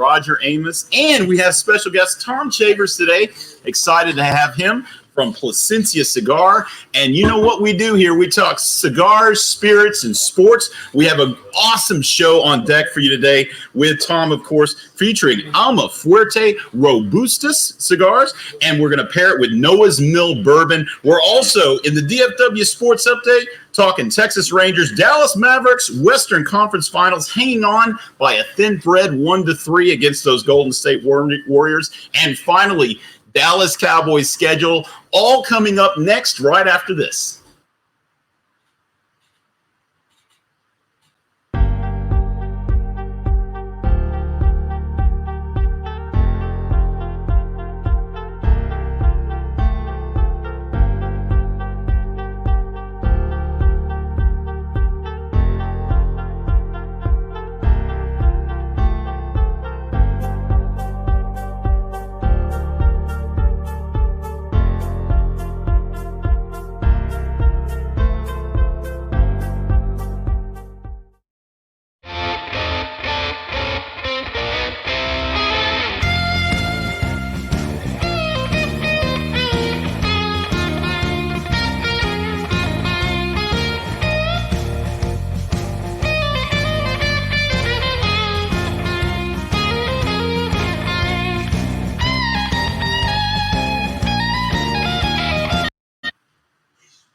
Roger Amos, and we have special guest Tom Chavers today. Excited to have him from Placencia Cigar. And you know what we do here? We talk cigars, spirits, and sports. We have an awesome show on deck for you today with Tom, of course, featuring Alma Fuerte Robustus cigars. And we're going to pair it with Noah's Mill Bourbon. We're also in the DFW Sports Update talking Texas Rangers, Dallas Mavericks, Western Conference Finals, hanging on by a thin thread 1-3 against those Golden State Warriors. And finally, Dallas Cowboys schedule, all coming up next right after this.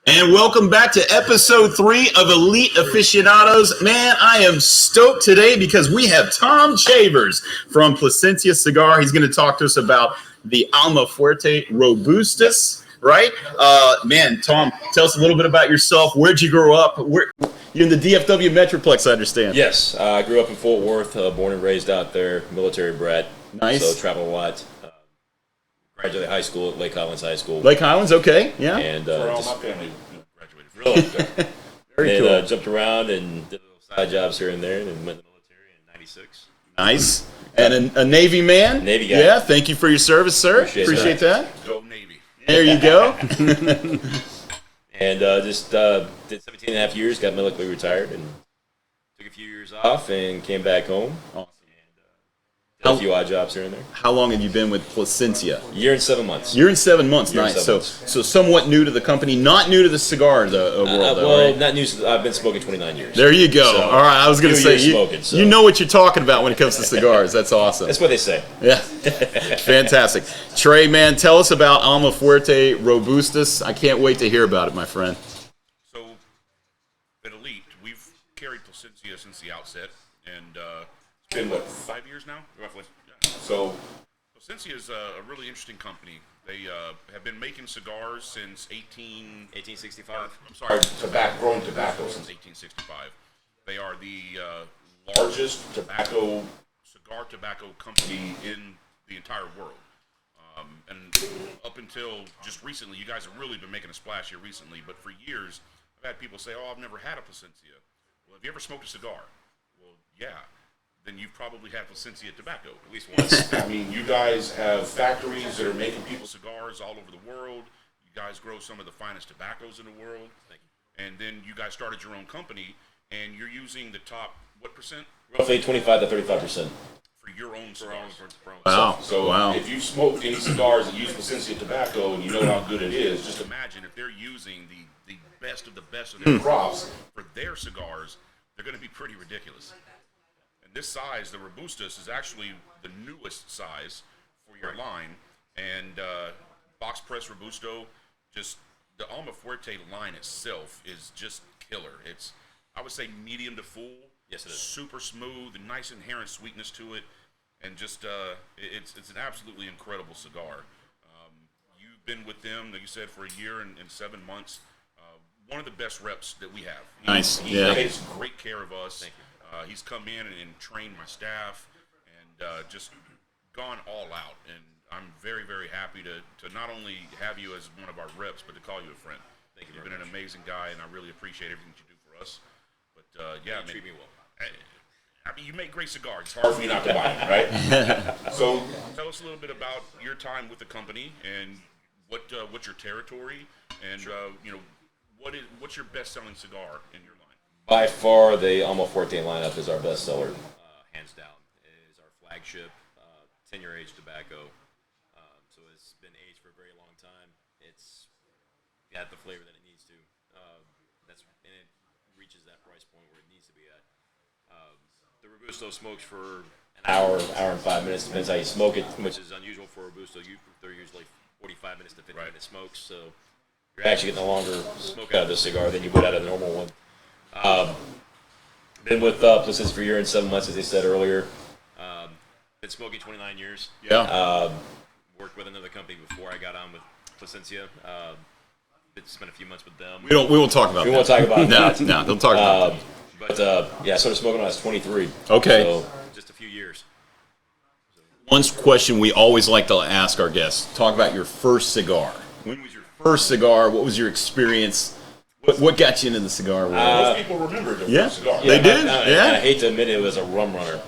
And welcome back to episode 3 of Elite Aficionados. Man, I am stoked today because we have Tom Chavers from Placencia Cigar. He's going to talk to us about the Alma Fuerte Robustus, right? Man, Tom, tell us a little bit about yourself. Where'd you grow up? You're in the DFW Metroplex, I understand. Yes, I grew up in Fort Worth, born and raised out there, military bred. Nice. So traveled a lot. Graduated high school at Lake Highlands High School. Lake Highlands, okay, yeah. And for all my family graduated. Really? Very cool. cool. Jumped around and did little side jobs here and there, and then went in the military in '96. Nice. And a Navy man? Navy guy. Yeah, thank you for your service, sir. Appreciate that. Go Navy. There you go. And just did 17 and a half years, got medically retired, and took a few years off and came back home. Awesome. Did a few odd jobs here and there. How long have you been with Placencia? Year and 7 months. Year and 7 months, Year and nice. 7 So somewhat new to the company, not new to the cigar world, though, right? Not new. I've been smoking 29 years. There you go. So, all right, I was going to say, you know what you're talking about when it comes to cigars. That's awesome. That's what they say. Yeah, fantastic. Trey, man, tell us about Alma Fuerte Robustus. I can't wait to hear about it, my friend. So, at Elite, we've carried Placencia since the outset, and it's been, 5 years now? Roughly. Yeah. So, Placencia is a really interesting company. They have been making cigars since 1865. I'm sorry, growing tobacco since 1865. They are the largest cigar tobacco company in the entire world. And up until just recently, you guys have really been making a splash here recently, but for years, I've had people say, oh, I've never had a Placencia. Well, have you ever smoked a cigar? Well, yeah. Then you've probably had Placencia tobacco at least once. I mean, you guys have factories that are making people cigars all over the world. You guys grow some of the finest tobaccos in the world. Thank you. And then you guys started your own company, and you're using the top, what percent? Roughly 25 to 35%. For your own cigars. Wow. So if you smoke any cigars that use Placencia tobacco and you know how good it is, just imagine if they're using the best of their crops for their cigars, they're going to be pretty ridiculous. And this size, the Robustus, is actually the newest size for your line. And box press Robusto, just the Alma Fuerte line itself is just killer. It's, I would say, medium to full. Yes, it is. Super smooth, and nice inherent sweetness to it, and just it's an absolutely incredible cigar. You've been with them, like you said, for a year and 7 months. One of the best reps that we have. Nice. He takes great care of us. Thank you. He's come in and trained my staff and just gone all out. And I'm very, very happy to not only have you as one of our reps, but to call you a friend. Thank you. You've been an amazing guy, and I really appreciate everything that you do for us. But yeah, You treat me well. I mean, you make great cigars. It's hard for me not to buy them, right? So, tell us a little bit about your time with the company and what's your territory, and what's your best-selling cigar in your line? By far, the Alma Fuerte lineup is our best seller, hands down. It is our flagship 10-year age tobacco. So it's been aged for a very long time. It's got the flavor that it needs to. And it reaches that price point where it needs to be at. The Robusto smokes for an hour and 5 minutes, depends how you smoke it, which is unusual for Robusto. They're usually 45 minutes to 50 minute smokes, so you're actually getting a longer smoke out of this cigar than you would out of a normal one. Been with Placentia for a year and 7 months, as they said earlier. Been smoking 29 years. Yeah. Worked with another company before I got on with Placentia. Spent a few months with them. We won't talk about that. We won't talk about that. No, don't talk about that. But yeah, I started smoking when I was 23. Okay. So just a few years. One question we always like to ask our guests: talk about your first cigar. When was your first cigar? What was your experience? What got you into the cigar world? Most people remember the first cigar. They did. I hate to admit it was a rum runner.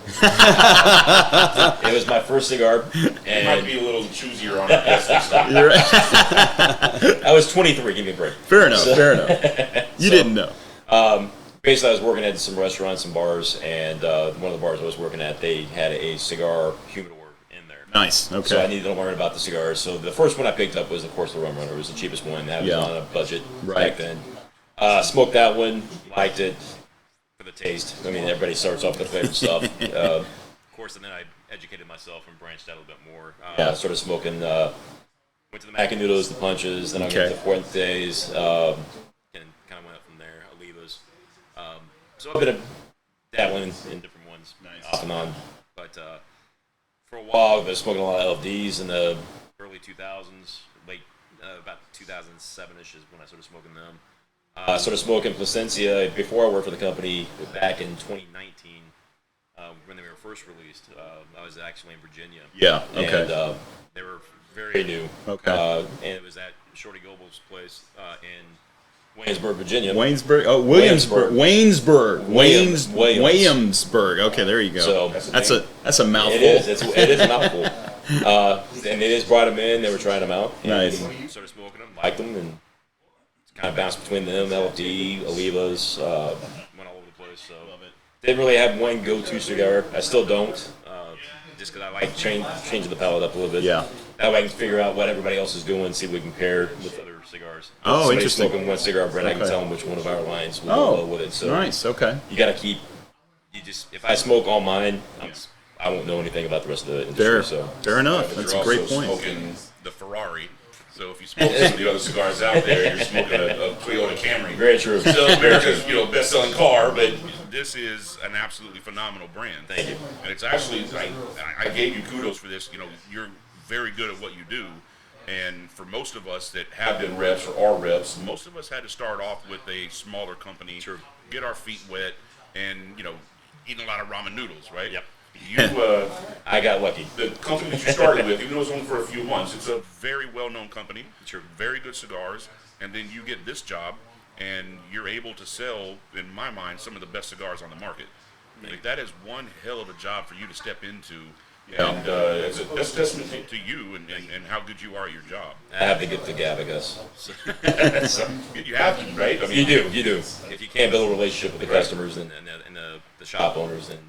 It was my first cigar. And might be a little choosier on it. You're right. I was 23. Give me a break. Fair enough. Fair enough. You didn't know. Basically, I was working at some restaurants and bars, and one of the bars I was working at, they had a cigar humidor in there. Nice. Okay. So I needed to learn about the cigars. So the first one I picked up was, of course, the Rum Runner. It was the cheapest one. That was on a budget back then. Smoked that one. Liked it for the taste. I mean, everybody starts off with favorite stuff. Of course, and then I educated myself and branched out a little bit more. Started smoking. Went to the Macanudos, the Punches. Then I went to Fuentes. And kind of went up from there. Olivas. So I've been dabbling in different ones, off and on. But for a while, I was smoking a lot of LFDs in the early 2000s, late about 2007-ish is when I started smoking them. I started smoking Placencia before I worked for the company back in 2019 when they were first released. I was actually in Virginia. Yeah. Okay. And they were very new. Okay. And it was at Shorty Gobel's place in Waynesburg, Virginia. Waynesburg. Oh, Williamsburg. Williamsburg. Okay, there you go. So that's a mouthful. It is. It is a mouthful. And they just brought them in. They were trying them out. Nice. And started smoking them, liked them, and kind of bounced between them, LFD, Olivas, went all over the place. So didn't really have one go-to cigar. I still don't, just because I like changing the palate up a little bit. Yeah. That way I can figure out what everybody else is doing, see if we compare with other cigars. Oh, interesting. Smoking one cigar brand, I can tell them which one of our lines will go well with it. So nice. Okay. You got to keep. If I smoke all mine, I won't know anything about the rest of the industry. Fair enough. But That's you're a great also point. Smoking the Ferrari. So if you smoke some of the other cigars out there, you're smoking a Toyota Camry. Very true. Still America's best-selling car, but this is an absolutely phenomenal brand. Thank you. And it's actually, I gave you kudos for this. You're very good at what you do. And for most of us that have been reps or are reps, most of us had to start off with a smaller company, get our feet wet, and eating a lot of ramen noodles, right? Yep. I got lucky. The company that you started with, even though it was only for a few months, it's a very well-known company. Very good cigars, and then you get this job, and you're able to sell, in my mind, some of the best cigars on the market. Like, that is one hell of a job for you to step into. And that's testament to you and how good you are at your job. I have to get the gab, I guess. So, you have to, right? I mean, you do. If you can't build a relationship with the customers and the shop owners, then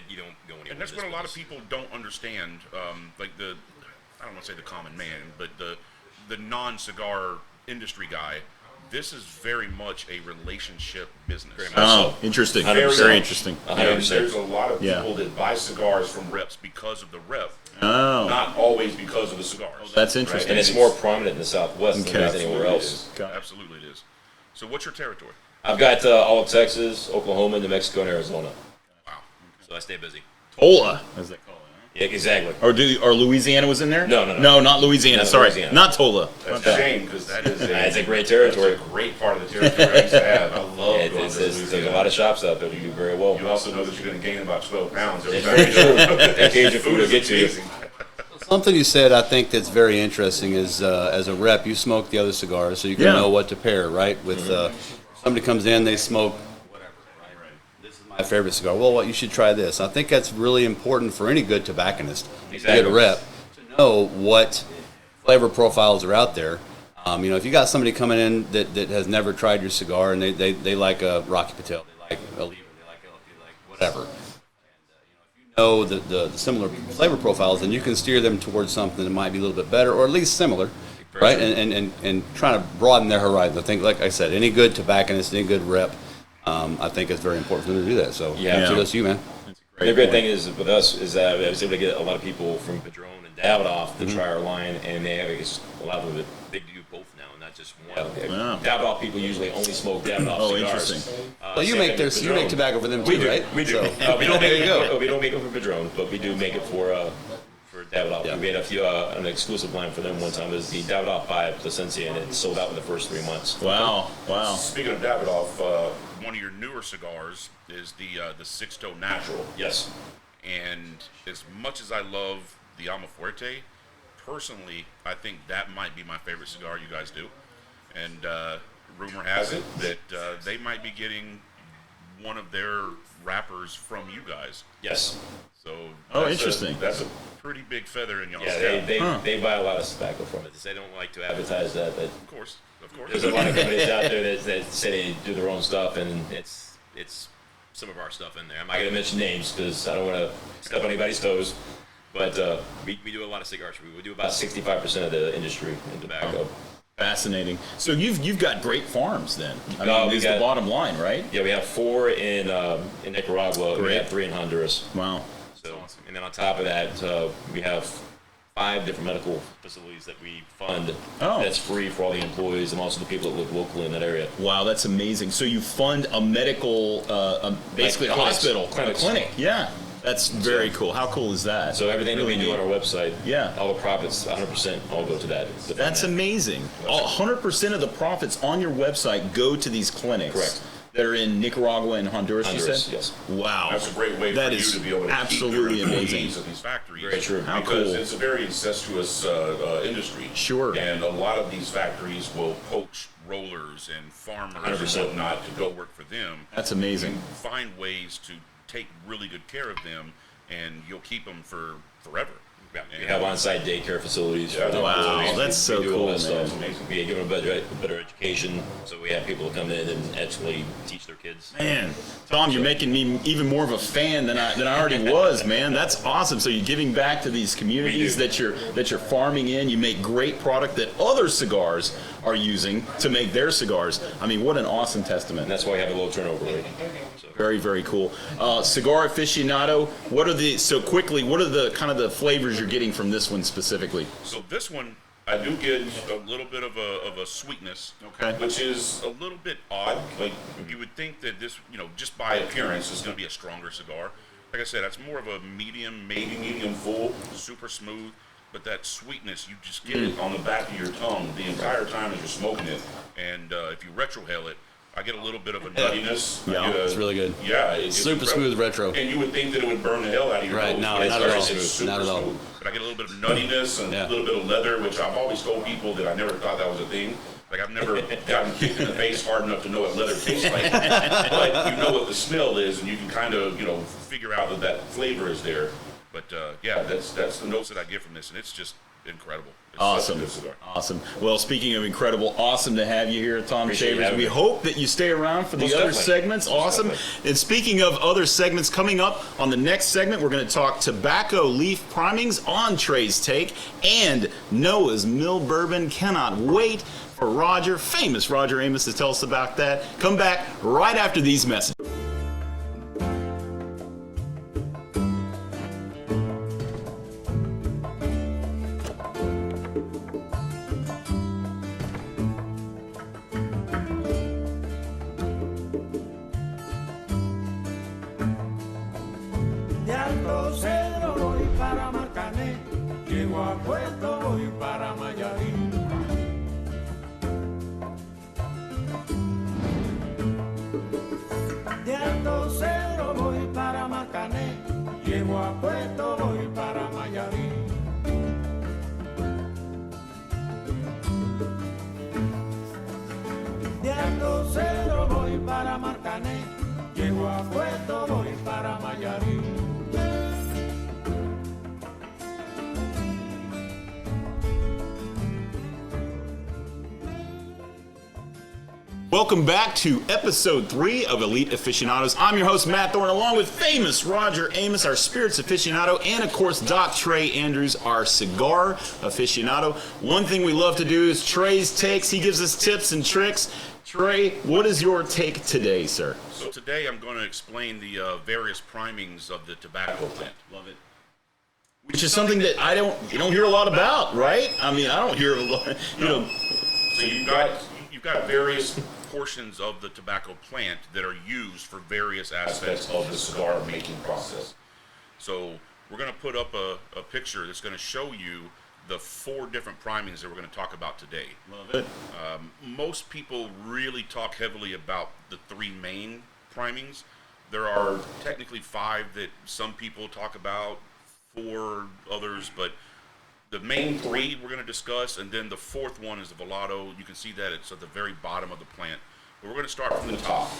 you don't go anywhere. And that's what a lot of people don't understand. Like I don't want to say the common man, but the non-cigar industry guy. This is very much a relationship business. Oh, interesting. Very interesting. And there's a lot of people that buy cigars from reps because of the rep. Oh. Not always because of the cigars. That's interesting. And it's more prominent in the Southwest than it is anywhere else. Absolutely it is. So what's your territory? I've got all of Texas, Oklahoma, New Mexico, and Arizona. Wow. So I stay busy. Tola, as they call it. Yeah, exactly. Or Louisiana was in there? No, not Louisiana. Sorry, not Tola. That's a shame because that is a great territory. That's a great part of the territory I used to have. I love going to There's a lot of shops out there that do very well. You also know that you're going to gain about 12 pounds every It's time very you true. That Cajun food will get to you. Something you said I think that's very interesting is as a rep, you smoke the other cigars, so you can know what to pair, right? With somebody comes in, they smoke whatever, right? This is my favorite cigar. Well, what you should try this. I think that's really important for any good tobacconist to get a rep to know what flavor profiles are out there. If you got somebody coming in that has never tried your cigar and they like a Rocky Patel, they like a Oliva, they like LFD, they like whatever. And if you know the similar flavor profiles, then you can steer them towards something that might be a little bit better or at least similar, right? And trying to broaden their horizon. I think, like I said, any good tobacconist, any good rep, I think it's very important for them to do that. So kudos to you, man. The great thing is with us is that I was able to get a lot of people from Padron and Davidoff to try our line, and they have a lot of them. They do both now, not just one. Davidoff people usually only smoke Davidoff cigars. Interesting. Well, you make tobacco for them too, right? We do. So, We don't make it. We don't make it for Padron, but we do make it for Davidoff. Yeah. We had an exclusive line for them one time. It was the Davidoff by Placencia, and it sold out in the first 3 months. Wow. Speaking of Davidoff, one of your newer cigars is the Sixto Natural. Yes. And as much as I love the Almafuerte, personally, I think that might be my favorite cigar you guys do. And rumor has it that they might be getting one of their wrappers from you guys. Yes. So interesting. That's a pretty big feather in y'all's Yeah, cap. they buy a lot of tobacco from it. They don't like to advertise that. But Of course. there's a lot of companies out there that say they do their own stuff, and it's some of our stuff in there. I'm not going to mention names because I don't want to step on anybody's toes. But we do a lot of cigars. We do about 65% of the industry in tobacco. Fascinating. So you've got great farms then. I No, mean, we is got- the bottom line, right? Yeah, we have 4 in Nicaragua. Great. We have 3 in Honduras. Wow. So, and then on top of that, we have 5 different medical facilities that we fund. Oh. That's free for all the employees and also the people that live locally in that area. Wow, that's amazing. So you fund a medical, basically a clinics. hospital, Clinics. a clinic. Yeah, that's very cool. How cool is that? So everything Really that we do neat. on our website, Yeah. all the profits, 100% all go to that. That's amazing. 100% of the profits on your website go to these clinics. Correct. That are in Nicaragua and Honduras, you Honduras, said? yes. Wow. That's a great way That for you is to be able to absolutely keep your amazing. employees at these factories. Very true. How Because cool. it's a very incestuous industry. Sure. And a lot of these factories will poach rollers and farmers 100%. and whatnot to go work for them. That's amazing. You find ways to take really good care of them, and you'll keep them for forever. We have on-site daycare facilities. Yeah. For the Wow, employees. that's so We do all cool, that stuff. man. Amazing. We give them a better education, so we have people come in and actually teach their kids. Man, Tom, you're making me even more of a fan than I already was, man. That's awesome. So you're giving back to these communities We that you're farming in. You make great product that other cigars are using to make their cigars. I mean, what an awesome testament. And that's why we have a low turnover rate. So, Very, very cool. Cigar Aficionado, what are the kind of the flavors you're getting from this one specifically? So this one, I do get a little bit of a sweetness, Okay. which is a little bit odd. Like you would think that this, just by appearance, is going to be a stronger cigar. Like I said, that's more of a medium, maybe medium full, super smooth. But that sweetness, you just get it on the back of your tongue the entire time as you're smoking it. And if you retrohale it, I get a little bit of a nuttiness. Yeah, I get it's really good. Yeah, it's Super smooth retro. And you would think that it would burn the hell out of your Right, nose. no, but not it's at all. very super Not at all. smooth. But I get a little bit of nuttiness and Yeah. a little bit of leather, which I've always told people that I never thought that was a thing. Like I've never gotten kicked in the face hard enough to know what leather tastes like. But you know what the smell is, and you can kind of figure out that flavor is there. But yeah, that's the notes that I get from this, and it's just incredible. It's Awesome. such a good cigar. Awesome. Well, speaking of incredible, awesome to have you here, Tom Appreciate you Shavers. having We me. hope that you stay around for the Most other definitely. segments. Most Awesome. definitely. And speaking of other segments, coming up on the next segment, we're going to talk tobacco leaf primings on Trey's Take and Noah's Mill Bourbon. Cannot wait for famous Roger Amos, to tell us about that. Come back right after these messages. De Alto Cedro voy para Marcané, llego a Puerto voy para Mayarín. De Alto Cedro voy para Marcané, llego a Puerto voy para Mayarín. De Alto Cedro voy para Marcané, llego a Puerto voy para Mayarín. Welcome back to episode 3 of Elite Aficionados. I'm your host, Matt Thorne, along with famous Roger Amos, our spirits aficionado, and of course, Doc Trey Andrews, our cigar aficionado. One thing we love to do is Trey's takes. He gives us tips and tricks. Trey, what is your take today, sir? So today I'm going to explain the various primings of the tobacco plant. Love it. Which is something that you don't hear a lot about, right? I mean, I don't hear a lot, So you've got various portions of the tobacco plant that are used for various aspects of the cigar making process. So we're going to put up a picture that's going to show you the 4 different primings that we're going to talk about today. Love it. Most people really talk heavily about the 3 main primings. There are technically 5 that some people talk about, 4 others, but the main 3 we're going to discuss, and then the 4th one is the Volado. You can see that it's at the very bottom of the plant. But we're going to start from the top.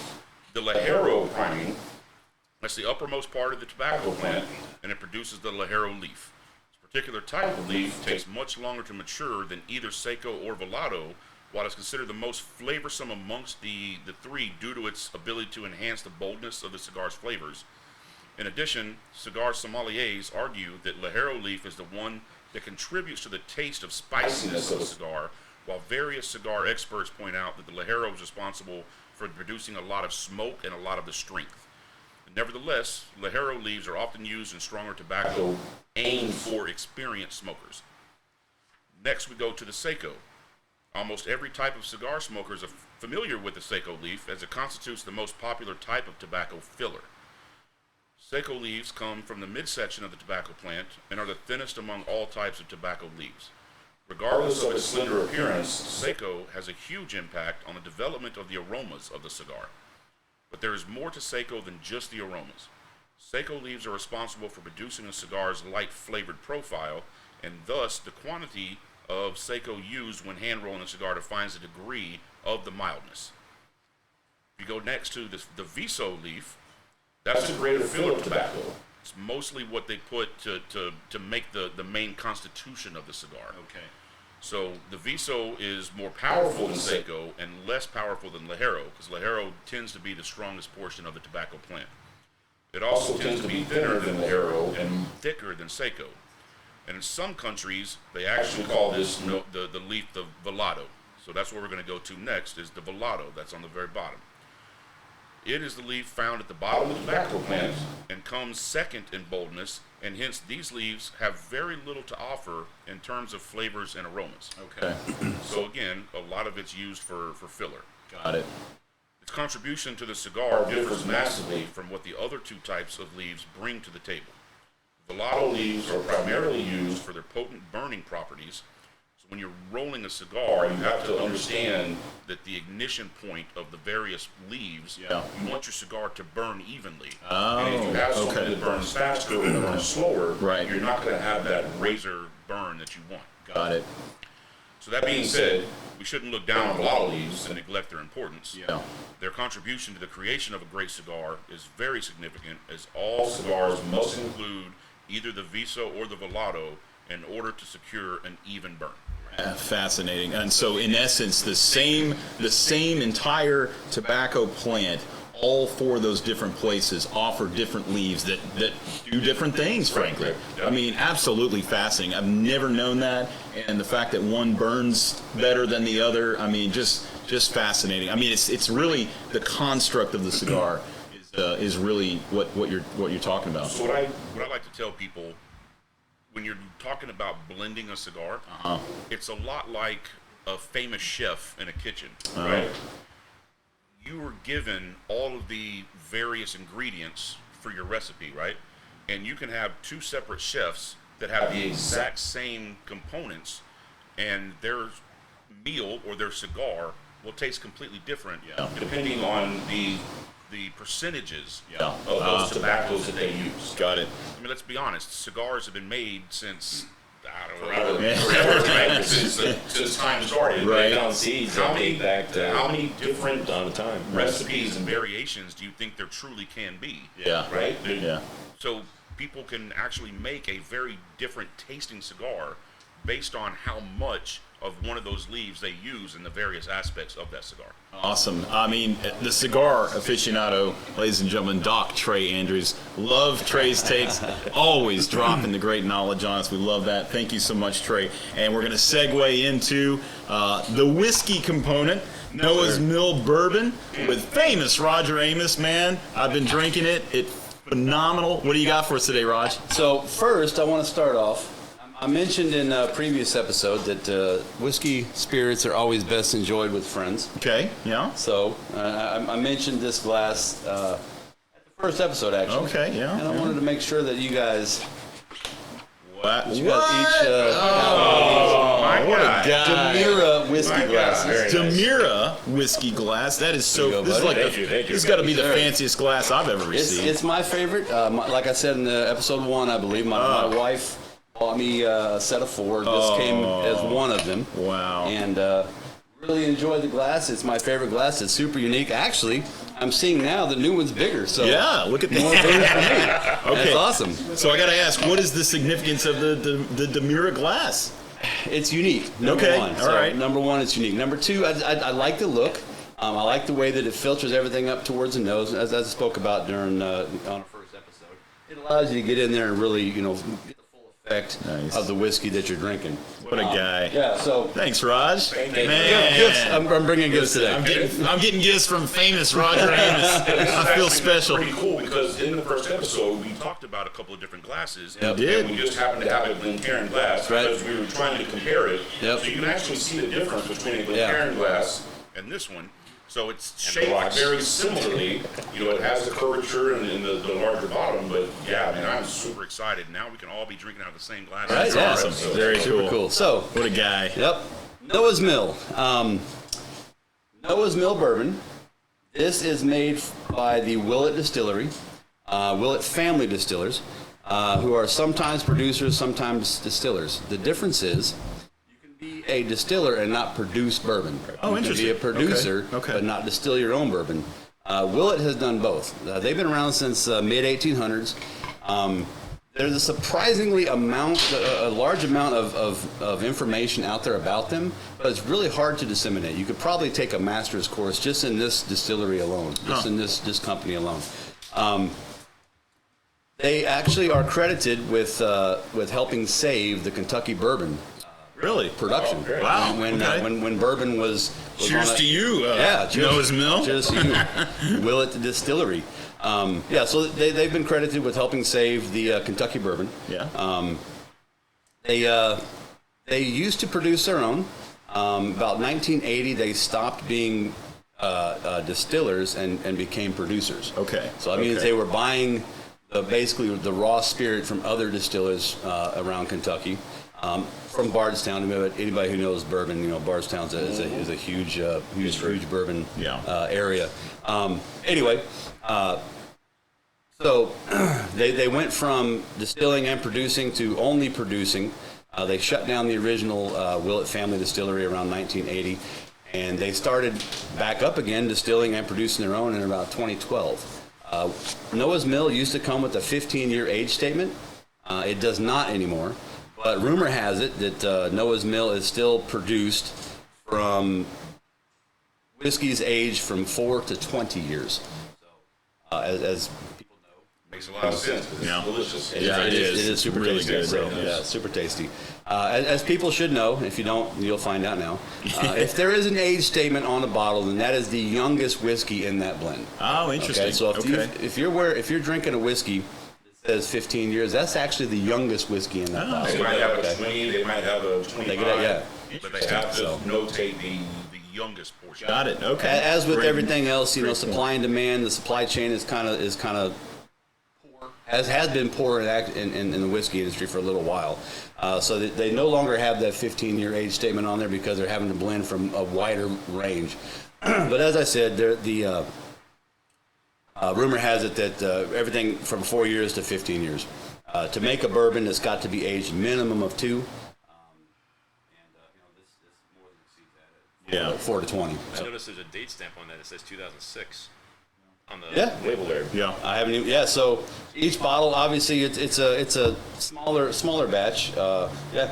The Ligero priming, that's the uppermost part of the tobacco plant, and it produces the Ligero leaf. This particular type of leaf takes much longer to mature than either Seco or Volado, while it's considered the most flavorsome amongst the 3 due to its ability to enhance the boldness of the cigar's flavors. In addition, cigar sommeliers argue that Ligero leaf is the one that contributes to the taste of spiciness of a cigar, while various cigar experts point out that the Ligero is responsible for producing a lot of smoke and a lot of the strength. Nevertheless, Ligero leaves are often used in stronger tobacco aimed for experienced smokers. Next, we go to the Seco. Almost every type of cigar smoker is familiar with the Seco leaf, as it constitutes the most popular type of tobacco filler. Seco leaves come from the midsection of the tobacco plant and are the thinnest among all types of tobacco leaves. Regardless of its slender appearance, Seco has a huge impact on the development of the aromas of the cigar. But there is more to Seco than just the aromas. Seco leaves are responsible for producing a cigar's light flavored profile, and thus the quantity of Seco used when hand rolling a cigar defines the degree of the mildness. If you go next to the Viso leaf, that's the greater filler tobacco. It's mostly what they put to make the main constitution of the cigar. Okay. So the Viso is more powerful than Seco and less powerful than Ligero, because Ligero tends to be the strongest portion of the tobacco plant. It also tends to be thinner than Ligero and thicker than Seco. And in some countries, they actually call this the leaf the Volado. So that's where we're going to go to next, is the Volado. That's on the very bottom. It is the leaf found at the bottom of the tobacco plant and comes second in boldness, and hence these leaves have very little to offer in terms of flavors and aromas. Okay. So again, a lot of it's used for filler. Got it. Its contribution to the cigar differs massively from what the other 2 types of leaves bring to the table. Volado leaves are primarily used for their potent burning properties. So when you're rolling a cigar, you have to understand that the ignition point of the various leaves, you want your cigar to burn evenly. And if you have something that burns faster or burns slower, you're not going to have that razor burn that you want. Got it. So that being said, we shouldn't look down on Volado leaves and neglect their importance. Yeah. Their contribution to the creation of a great cigar is very significant, as all cigars must include either the Viso or the Volado in order to secure an even burn. Fascinating. And so in essence, the same entire tobacco plant, all 4 of those different places offer different leaves that do different things, frankly. Yeah. I mean, absolutely fascinating. I've never known that, and the fact that one burns better than the other, I mean, just fascinating. I mean, it's really the construct of the cigar is really what you're talking about. So what I like to tell people, when you're talking about blending a cigar, it's a lot like a famous chef in a kitchen, right? You were given all of the various ingredients for your recipe, right? And you can have 2 separate chefs that have the exact same components, and their meal or their cigar will taste completely different depending on the percentages of those tobaccos that they use. Got it. I mean, let's be honest. Cigars have been made since forever, since time started. Right. On seeds. How many different time recipes and variations do you think there truly can be? Yeah. Right. Yeah. So people can actually make a very different tasting cigar based on how much of one of those leaves they use in the various aspects of that cigar. Awesome. I mean, the cigar aficionado, ladies and gentlemen, Doc Trey Andrews. Love Trey's takes. Always dropping the great knowledge on us. We love that. Thank you so much, Trey. And we're going to segue into the whiskey component. Noah's Mill Bourbon with famous Roger Amos, man. I've been drinking it. It's phenomenal. What do you got for us today, Raj? So first, I want to start off. I mentioned in a previous episode that whiskey spirits are always best enjoyed with friends. Okay, yeah. So I mentioned this glass at the first episode, actually. Okay, yeah. And I wanted to make sure that you guys... What? You got each... what a guy. Demira whiskey glasses. Demira whiskey glass. That is so... There you go, This is buddy. like this has got to be the fanciest glass I've ever received. It's my favorite. Like I said in the episode 1, I believe, my wife bought me a set of 4. This came as one of them. Wow. And really enjoyed the glass. It's my favorite glass. It's super unique. Actually, I'm seeing now the new one's bigger. So yeah, look at more that. booze for me. Okay. That's awesome. So I got to ask, what is the significance of the Demira glass? It's unique. Number Okay, one. all So, right. Number one, it's unique. Number two, I like the look. I like the way that it filters everything up towards the nose, as I spoke about during on our first episode. It allows you to get in there and really, get the full effect of the whiskey that you're drinking. What a guy. Yeah. So Thanks, Raj. Man. gifts. I'm bringing gifts today. I'm getting gifts from famous Roger Amos. I feel special. Pretty cool because in the first episode we talked about a couple of different glasses. Yep. We did. And we just happened to have a Glencairn glass Right. because we were trying to compare it. Yep. So you can actually see the difference between a Glencairn glass and this one. So it's shaped very similarly. It has the curvature and the larger bottom, but yeah, man, I'm super excited. Now we can all be drinking out of the same glass. Right, That's yeah. awesome. So- Very Super cool. So, What a guy. yep. Noah's Mill. Noah's Mill Bourbon. This is made by the Willett Distillery, Willett family distillers, who are sometimes producers, sometimes distillers. The difference is you can be a distiller and not produce bourbon. Oh, you can be interesting. a producer, Okay. but not distill your own bourbon. Willett has done both. They've been around since mid-1800s. There's a surprisingly a large amount of information out there about them, but it's really hard to disseminate. You could probably take a master's course just in this distillery alone, just in this company alone. They actually are credited with helping save the Kentucky bourbon Really? production. Wow. When bourbon was Cheers on a- to you, cheers, Noah's Mill. Cheers to you. Willett Distillery. So they've been credited with helping save the Kentucky bourbon. Yeah. They used to produce their own. About 1980, they stopped being distillers and became producers. Okay. So that means Okay. they were buying basically the raw spirit from other distillers around Kentucky. From Bardstown, anybody who knows bourbon, Bardstown is a huge bourbon area. Anyway, so they went from distilling and producing to only producing. They shut down the original Willett family distillery around 1980, and they started back up again, distilling and producing their own in about 2012. Noah's Mill used to come with a 15-year age statement. It does not anymore. But rumor has it that Noah's Mill is still produced from whiskeys aged from 4 to 20 years. So, as people know, Makes a lot of sense. 'Cause Yeah. It's delicious. Yeah, it is. It is super Really tasty. good, So, really yeah, is. super tasty. As people should know, if you don't, you'll find out now. If there is an age statement on the bottle, then that is the youngest whiskey in that blend. Oh, interesting. Okay, so if you're drinking a whiskey that says 15 years, that's actually the youngest whiskey in that Oh. bottle. They might have Okay. a 20, they might have a 25, They get it, yeah. but they have to So- notate the youngest portion. Got it. Okay. As with Great. everything else, Great supply and demand, the supply chain is kind of poor, has been poor in the whiskey industry for a little while. So they no longer have that 15-year age statement on there because they're having to blend from a wider range. But as I said, the rumor has it that everything from 4 years to 15 years. To make a bourbon, it's got to be aged minimum of 2. This more than exceeds that at Yeah. 4 to 20. I noticed there's a date stamp on that. It says 2006 on the Yeah. label there. Yeah. I haven't even, yeah, so each bottle, obviously, it's a smaller batch. Yeah.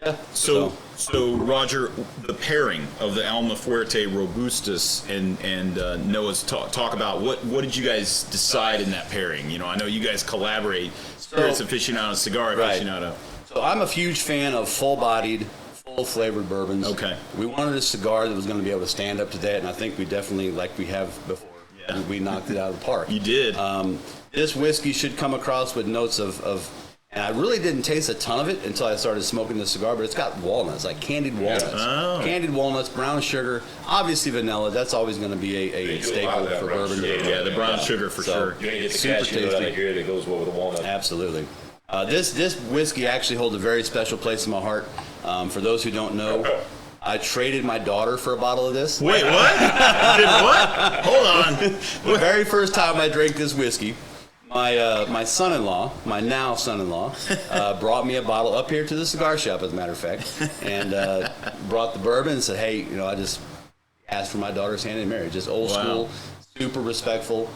Yeah. So Roger, the pairing of the Alma Fuerte Robustus and Noah's talk about what did you guys decide in that pairing? You know, I know you guys collaborate, Spirits Aficionado, Cigar Aficionado. So I'm a huge fan of full-bodied, full-flavored bourbons. Okay. We wanted a cigar that was going to be able to stand up to that, and I think we definitely, like we have before, we knocked it out of the park. You did. This whiskey should come across with notes of and I really didn't taste a ton of it until I started smoking the cigar, but it's got walnuts, like candied walnuts. Oh. Candied walnuts, brown sugar, obviously vanilla. That's always going to be a staple for bourbon. Yeah, the brown sugar for sure. You're gonna get the Super cashew nut out of tasty. here that goes well with the walnut. Absolutely. This whiskey actually holds a very special place in my heart. For those who don't know, I traded my daughter for a bottle of this. Wait, what? Did what? Hold on. The very first time I drank this whiskey, my son-in-law, my now son-in-law, brought me a bottle up here to the cigar shop, as a matter of fact, and brought the bourbon and said, hey, you know, I just asked for my daughter's hand in marriage. Just old school, super respectful.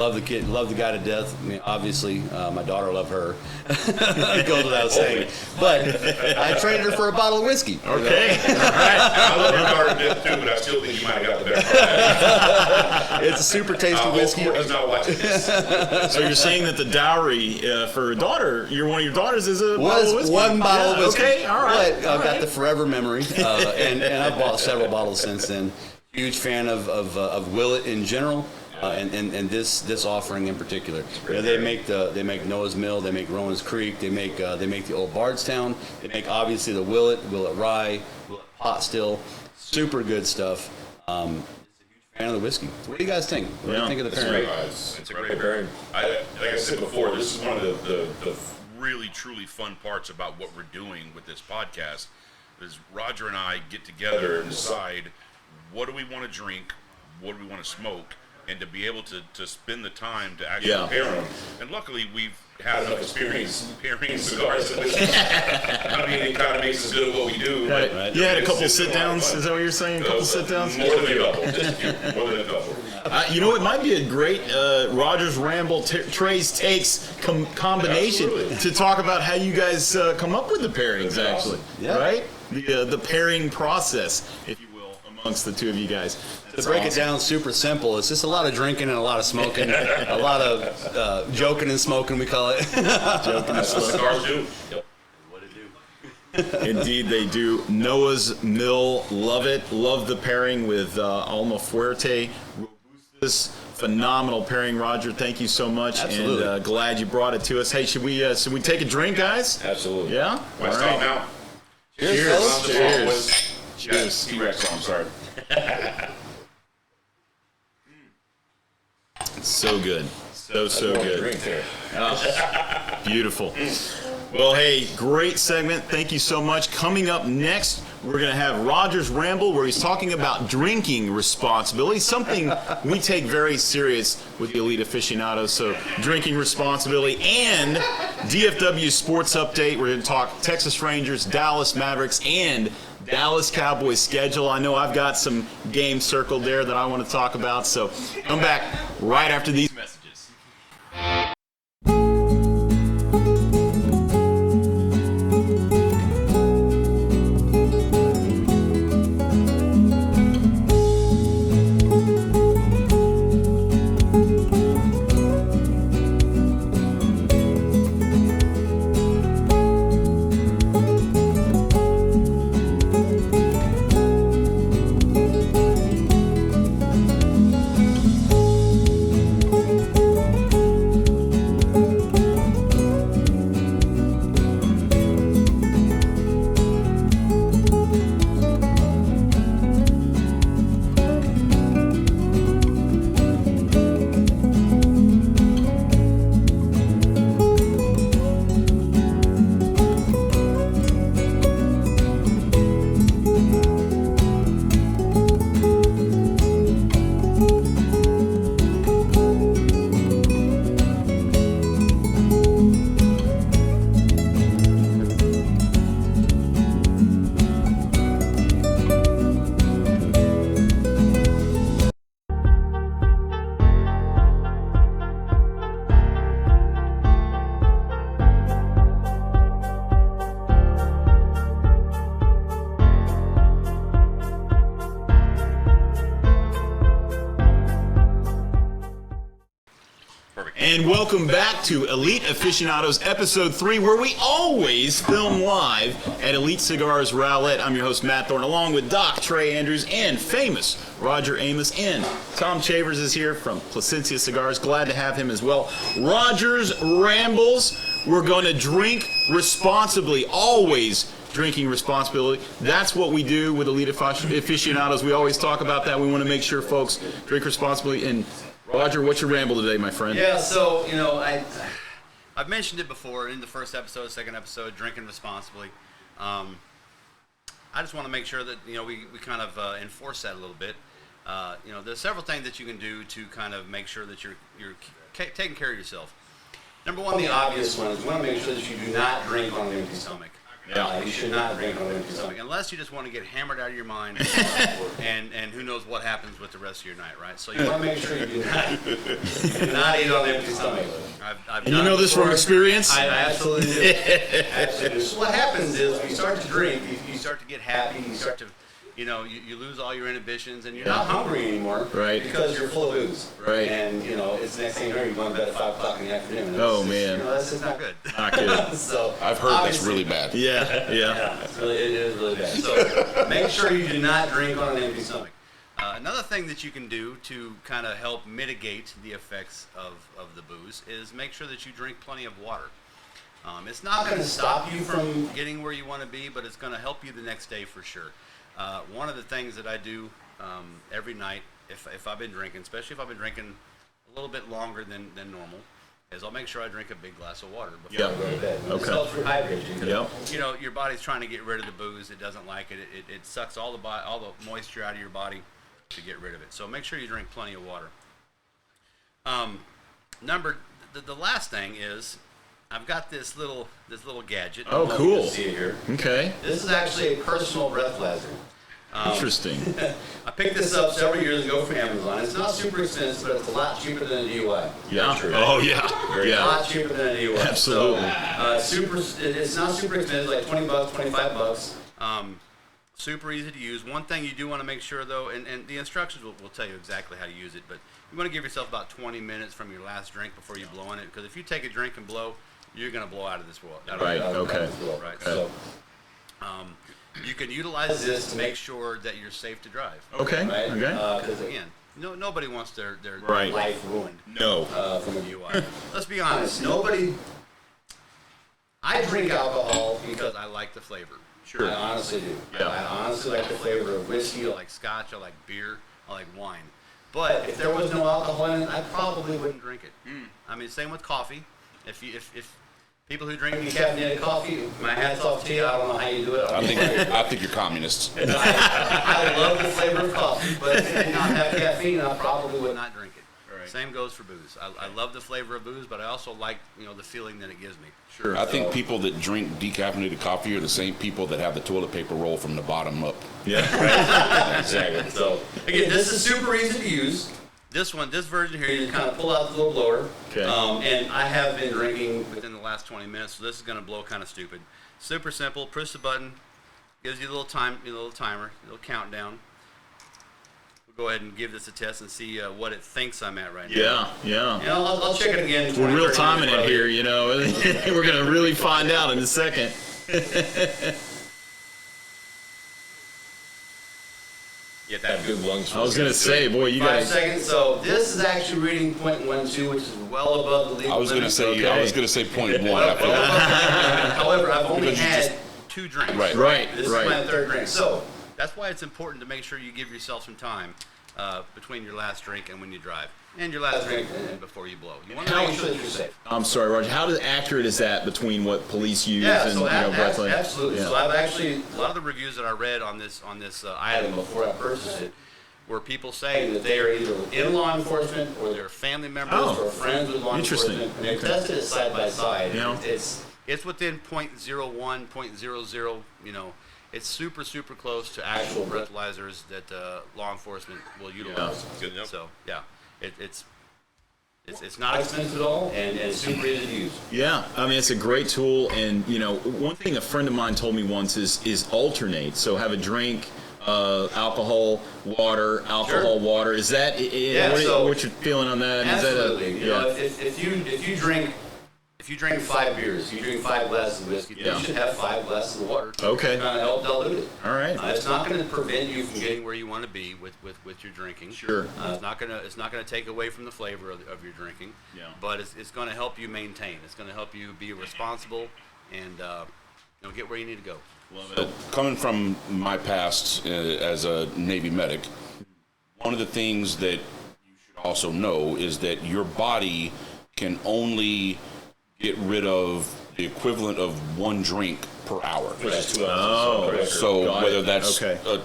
Love the kid, love the guy to death. I mean, obviously, my daughter loved her. It goes without saying. But I traded her for a bottle of whiskey. Okay. I love your daughter to death too, but I still think you might have got the better part. It's a super tasty whiskey. He's not watching this. So you're saying that the dowry for a daughter, one of your daughters, is a bottle of Was whiskey? one bottle of whiskey. Okay, all right. But I've got the forever memory, and I've bought several bottles since then. Huge fan of Willet in general. And this offering in particular, they make Noah's Mill, they make Rowan's Creek, they make the Old Bardstown, they make obviously the Willet Rye, Willet Pot Still, super good stuff. Just a huge fan of the whiskey. So what do you guys think? What do you think of the pairing? It's a great pairing. Like I said before, this is one of the really, truly fun parts about what we're doing with this podcast is Roger and I get together and decide what do we want to drink, what do we want to smoke, and to be able to spend the time to actually pair them. And luckily, we've had enough experience pairing cigars. I mean, it kind of makes us good at what we do. Right. You had a couple sit-downs, is that what you're saying? A couple sit-downs? More than a couple. Just a few. More than a couple. You know, it might be a great Rogers Ramble Trey's Takes combination to talk about how you guys come up with the pairings, actually. Yeah. Right? The pairing process, if you will, amongst the two of you guys. To break it down super simple, it's just a lot of drinking and a lot of smoking, a lot of joking and smoking, we call it. Joking and That's what cigars do. Yep. What it do. Indeed, they do. Noah's Mill, love it. Love the pairing with Alma Fuerte Robustus. Phenomenal pairing, Roger. Thank you so much. Absolutely. And glad you brought it to us. Hey, should we take a drink, guys? Absolutely. Yeah? Why stop now? Cheers. fellas. Cheers. Cheers. T-Rex, I'm sorry. So good. So good. Drink there. Beautiful. Well, hey, great segment. Thank you so much. Coming up next, we're going to have Roger's Ramble, where he's talking about drinking responsibility, something we take very serious with the Elite Aficionados. So, drinking responsibility and DFW Sports Update. We're going to talk Texas Rangers, Dallas Mavericks, and Dallas Cowboys schedule. I know I've got some games circled there that I want to talk about. So, come back right after these messages. and welcome back to Elite Aficionados Episode 3, where we always film live at Elite Cigars Rowlett. I'm your host, Matt Thorne, along with Doc Trey Andrews and famous Roger Amos. And Tom Chavers is here from Placencia Cigars. Glad to have him as well. Roger's Rambles. We're going to drink responsibly, always drinking responsibility. That's what we do with Elite Aficionados. We always talk about that. We want to make sure folks drink responsibly. And Roger, what's your ramble today, my friend? Yeah, so, I've mentioned it before in the first episode, second episode, drinking responsibly. I just want to make sure that, we kind of enforce that a little bit. There's several things that you can do to kind of make sure that you're taking care of yourself. Number one, the obvious one is you want to make sure that you do not drink on an empty stomach. Yeah. You should not drink on an empty stomach, unless you just want to get hammered out of your mind, and who knows what happens with the rest of your night, right? So you want to make sure you do not eat on an empty stomach. And you know this from experience? I absolutely do. Absolutely. So what happens is when you start to drink, you start to get happy, you start to, you lose all your inhibitions, and you're not hungry anymore, right? Because you're full of booze, right? And it's the next thing you know, you're going to bed at 5 o'clock in the afternoon. Oh man, that's just not good. Not good. So I've heard that's really bad. Yeah. It is really bad. So make sure you do not drink on an empty stomach. Another thing that you can do to kind of help mitigate the effects of the booze is make sure that you drink plenty of water. It's not going to stop you from getting where you want to be, but it's going to help you the next day for sure. One of the things that I do every night, if I've been drinking, especially if I've been drinking a little bit longer than normal, is I'll make sure I drink a big glass of water before I go to bed. Okay. It helps rehydrate you. Yep. Your body's trying to get rid of the booze. It doesn't like it. It sucks all the moisture out of your body to get rid of it. So make sure you drink plenty of water. The last thing is, I've got this little gadget. Oh, cool. You can see it here. Okay. This is actually a personal breathalyzer. Interesting. I picked this up several years ago from Amazon. It's not super expensive, but it's a lot cheaper than a DUI. Yeah. Oh, yeah. A lot cheaper than a DUI. Absolutely. It's not super expensive, like $20, $25. Super easy to use. One thing you do want to make sure, though, and the instructions will tell you exactly how to use it, but you want to give yourself about 20 minutes from your last drink before you blow on it, because if you take a drink and blow, you're going to blow out of this world. Right, okay. Right, so you can utilize this to make sure that you're safe to drive. Okay, right? okay. Because, again, nobody wants their right. life ruined No. From a DUI. Let's be honest, I drink alcohol because I like the flavor. Sure. I honestly do. Yeah. I honestly like the flavor of whiskey. I like scotch. I like beer. I like wine. But if there was no alcohol in it, I probably wouldn't drink it. I mean, same with coffee. If people who drink decaffeinated coffee, my hat's off to you. I don't know how you do it. I think you're communists. I love the flavor of coffee, but if it did not have caffeine, I probably would not drink it. Right. Same goes for booze. I love the flavor of booze, but I also like the feeling that it gives me. Sure. I think people that drink decaffeinated coffee are the same people that have the toilet paper roll from the bottom up. Yeah. Right. Exactly. So again, this is super easy to use. This version here, you just kind of pull out the little blower. Okay. And I have been drinking within the last 20 minutes, so this is going to blow kind of stupid. Super simple. Push the button. Gives you a little timer, a little countdown. We'll go ahead and give this a test and see what it thinks I'm at right now. Yeah. And I'll check it again. We're real timing it here, We're going to really find out in a second. You have to have good lungs. I was going to say, boy, you 5 guys. seconds. So this is actually reading 0.12, which is well above the legal limit. I was going to say 0.1. However, I've only had 2 drinks. Right. This is my 3rd drink. So that's why it's important to make sure you give yourself some time between your last drink and when you drive, and your last drink and before you blow. You want to make sure that you're safe. I'm sorry, Roger. How accurate is that between what police use and breathalyzer? Absolutely. Yeah. So I've actually, a lot of the reviews that I read on this item before I purchased it were people saying that they are either in law enforcement or they're family members or friends with law enforcement. And they tested it side by side. It's within 0.01, 0.00, it's super, super close to actual breathalyzers that law enforcement will utilize. Good enough. So, yeah, it's not expensive at all, and it's super easy to use. Yeah, I mean, it's a great tool. And, one thing a friend of mine told me once is alternate. So have a drink alcohol, water, water. Is that what you're feeling on that? Absolutely. If you drink 5 beers, you drink 5 glasses of whiskey, you should have 5 glasses of water. Okay. To kind of help dilute it. All right. It's not going to prevent you from getting where you want to be with your drinking. Sure. It's not going to take away from the flavor of your drinking. Yeah. But it's going to help you maintain. It's going to help you be responsible and get where you need to go. So, coming from my past as a Navy medic, one of the things that you should also know is that your body can only get rid of the equivalent of 1 drink per hour. Which is 2 ounces. So whether that's a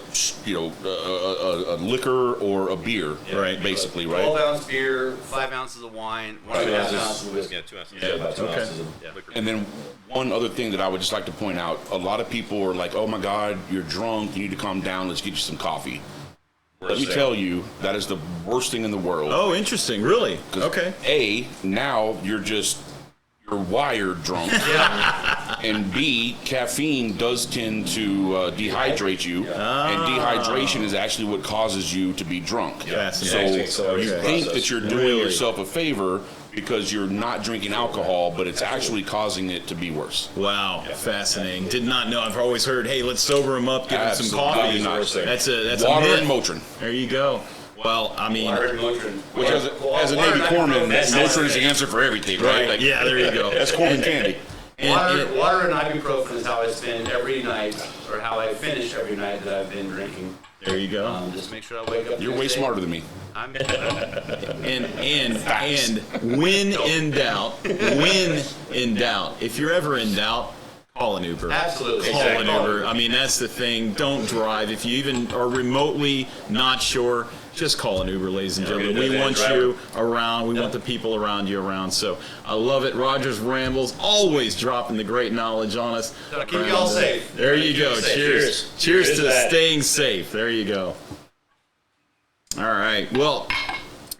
liquor or a beer, basically, right? 12-ounce beer, 5 ounces of wine, 1.5 ounces of whiskey. Yeah, 2 ounces. Yeah, about 2 ounces of liquor. And then one other thing that I would just like to point out, a lot of people are like, oh my God, you're drunk, you need to calm down, let's get you some coffee. Let me tell you, that is the worst thing in the world. Oh, interesting. Really? Okay. Now you're wired drunk. And B, caffeine does tend to dehydrate you, and dehydration is actually what causes you to be drunk. So you think that you're doing yourself a favor because you're not drinking alcohol, but it's actually causing it to be worse. Wow, fascinating. Did not know. I've always heard, hey, let's sober him up, give him some coffee. That's water a myth. and Motrin. There you go. Well, I mean, which as a Navy corpsman, Motrin is the answer for everything, right? Like, yeah, there you go. That's corpsman candy. Water and ibuprofen is how I spend every night, or how I finish every night that I've been drinking. There you go. Just make sure I wake up. You're way smarter than me. I'm and when in doubt, if you're ever in doubt, call an Uber. Absolutely. Call an Uber. I mean, that's the thing. Don't drive. If you even are remotely not sure, just call an Uber, ladies and gentlemen. We want you around. We want the people around you around. So I love it. Rogers Rambles, always dropping the great knowledge on us. So keep you all safe. There you go. Cheers. Cheers to staying safe. There you go. All right. Well,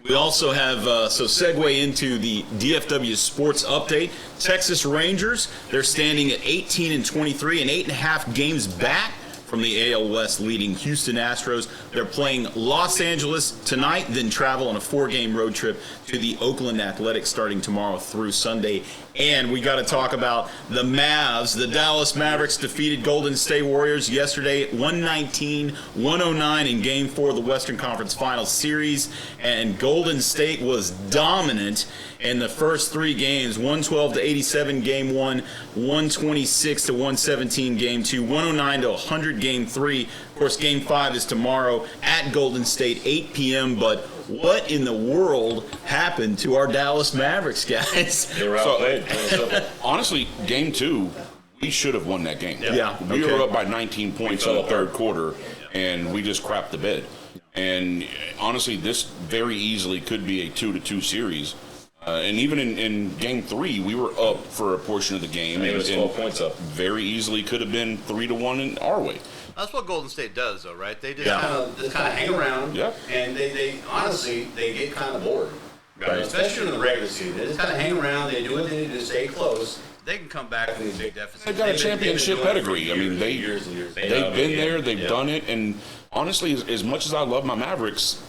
we also have, segue into the DFW sports update. Texas Rangers, they're standing at 18-23 and 8.5 games back from the AL West leading Houston Astros. They're playing Los Angeles tonight, then travel on a 4-game road trip to the Oakland Athletics starting tomorrow through Sunday. And we got to talk about the Mavs. The Dallas Mavericks defeated Golden State Warriors yesterday, 119-109 in Game 4 of the Western Conference Finals Series. And Golden State was dominant in the first 3 games, 112-87 Game 1, 126-117 Game 2, 109-100 Game 3. Of course, Game 5 is tomorrow at Golden State, 8 p.m., but what in the world happened to our Dallas Mavericks, guys? They were outplayed. Honestly, Game 2, we should have won that game. We were up by 19 points in the third quarter, and we just crapped the bed. And honestly, this very easily could be a 2-2 series. And even in Game 3, we were up for a portion of the game. It was 12 points up. Very easily could have been 3-1 in our way. That's what Golden State does, though, right? They just kind of hang around, and they honestly get kind of bored, right? Especially in the regular season. They just kind of hang around. They do what they need to stay close. They can come back from these big deficits. They've got a championship pedigree. I mean, they've been there. They've done it. And honestly, as much as I love my Mavericks,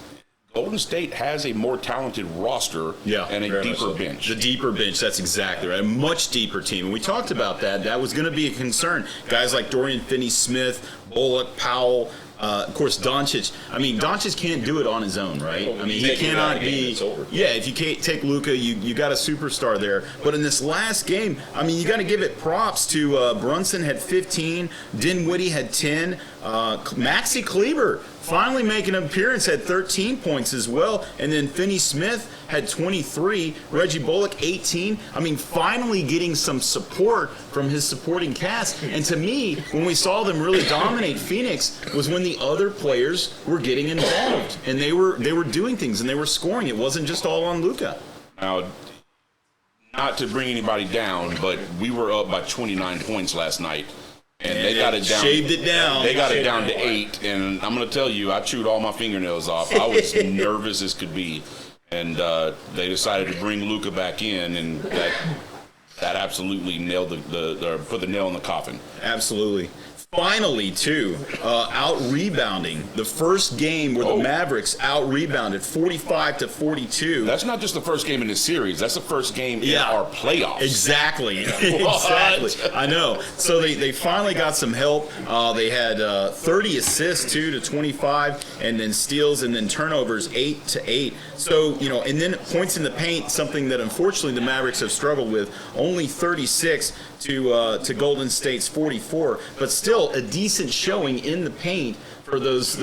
Golden State has a more talented roster and a deeper bench. The deeper bench, that's exactly right. A much deeper team. And we talked about that. That was going to be a concern. Guys like Dorian Finney-Smith, Bullock, Powell, of course, Doncic. I mean, Doncic can't do it on his own, right? I mean, he cannot be. Yeah, if you can't take Luka, you got a superstar there. But in this last game, I mean, you got to give it props to Brunson had 15, Dinwiddie had 10, Maxi Kleber finally making an appearance, had 13 points as well, and then Finney-Smith had 23, Reggie Bullock 18. I mean, finally getting some support from his supporting cast. And to me, when we saw them really dominate Phoenix was when the other players were getting involved and they were doing things and they were scoring. It wasn't just all on Luka. Now, not to bring anybody down, but we were up by 29 points last night. And they got it down. Shaved it down. They got it down to 8. And I'm going to tell you, I chewed all my fingernails off. I was nervous as could be. And they decided to bring Luka back in, and that absolutely nailed put the nail in the coffin. Absolutely. Finally, too, out-rebounding. The first game where the Mavericks out-rebounded 45-42. That's not just the first game in the series. That's the first game in our playoffs. Exactly. Exactly. I know. So they finally got some help. They had 30 assists, to 25, and then steals and then turnovers 8-8. So, and then points in the paint, something that unfortunately the Mavericks have struggled with. Only 36 to Golden State's 44, but still a decent showing in the paint for those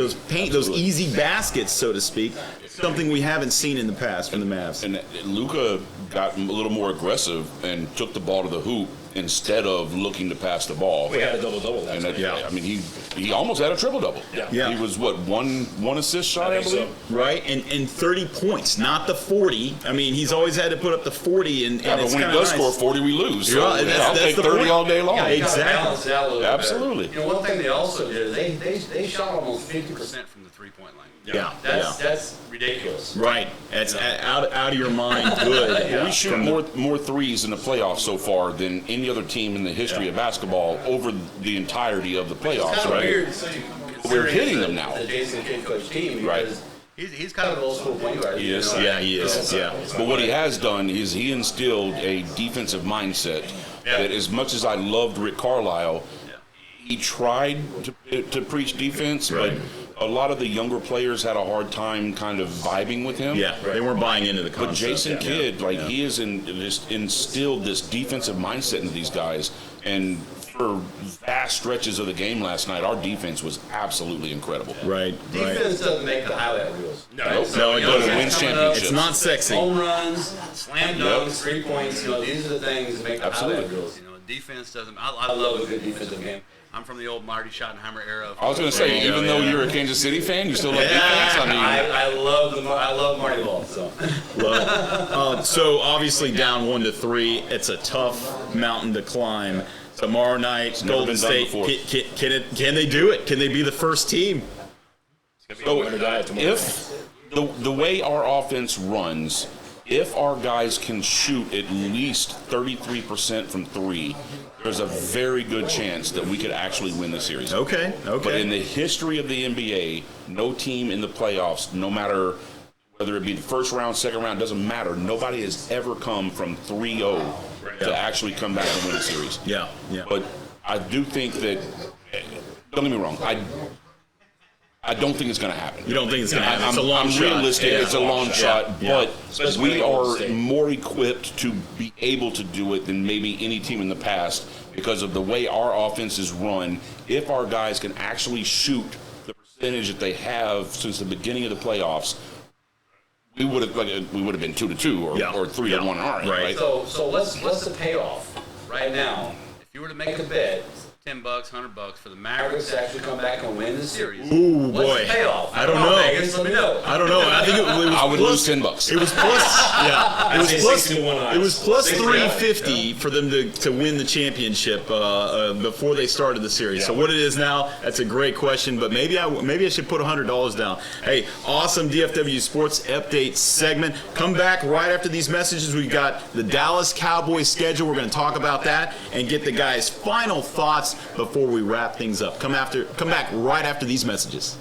easy baskets, so to speak. Something we haven't seen in the past from the Mavs. And Luka got a little more aggressive and took the ball to the hoop instead of looking to pass the ball. We had a double-double last night. I mean, he almost had a triple-double. Yeah. He was, one assist shot, I believe? So. Right, and 30 points, not the 40. I mean, he's always had to put up the 40, and But when he does score 40, we lose. So Right, I'll take 30 point. all day long. Yeah, exactly. Absolutely. One thing they also did is they shot almost 50% from the three-point line. Yeah. That's ridiculous. Right. That's out of your mind good. We shoot more threes in the playoffs so far than any other team in the history of basketball over the entirety of the playoffs, It's kind of right? weird. We're hitting them now. The Jason Kidd coach team, Right. because he's kind of an old school point guard. He is. Yeah, he is. Yeah. But what he has done is he instilled a defensive mindset that, as much as I loved Rick Carlisle, he tried to preach defense, but a lot of the younger players had a hard time kind of vibing with him. Yeah, they weren't buying into the concept. But Jason Kidd, he has instilled this defensive mindset into these guys, and for vast stretches of the game last night, our defense was absolutely incredible. Right. Defense doesn't make the highlight reels. No, it doesn't. Wins championships. It's not sexy. Home runs, slam dunks, 3 points. These are the things that make the highlight reels. Defense doesn't. I love a good defensive game. I'm from the old Marty Schottenheimer era. I was going to say, even though you're a Kansas City fan, you still love defense? I mean, I love Marty Ball. So obviously down 1-3, it's a tough mountain to climb. Tomorrow night, Golden State. Can they do it? Can they be the first team? so if the way our offense runs, if our guys can shoot at least 33% from three, there's a very good chance that we could actually win the series. Okay. But in the history of the NBA, no team in the playoffs, no matter whether it be the first round, second round, doesn't matter. Nobody has ever come from 3-0 to actually come back and win a series. Yeah. But I do think that, don't get me wrong, I don't think it's going to happen. You don't think it's going to happen? It's a long I'm shot. realistic. Yeah. It's a long shot, but Especially we with Golden are State. more equipped to be able to do it than maybe any team in the past because of the way our offense is run. If our guys can actually shoot the percentage that they have since the beginning of the playoffs, we would have been 2-2 or 3-1 in our end, right? So what's the payoff right now? If you were to make a bet, $10, $100 for the Mavericks to actually come back and win the series. Ooh, What's boy. the payoff? I don't know. Vegas, let me know. I don't know. I think it was I would plus, lose $10. It was plus. Yeah. It was say plus. 60-1 odds. It was plus 60 $350 for them to win the championship before they started the series. So what it is now, that's a great question. But maybe I should put $100 down. Hey, awesome DFW Sports Update segment. Come back right after these messages. We've got the Dallas Cowboys schedule. We're going to talk about that and get the guys' final thoughts before we wrap things up. Come back right after these messages.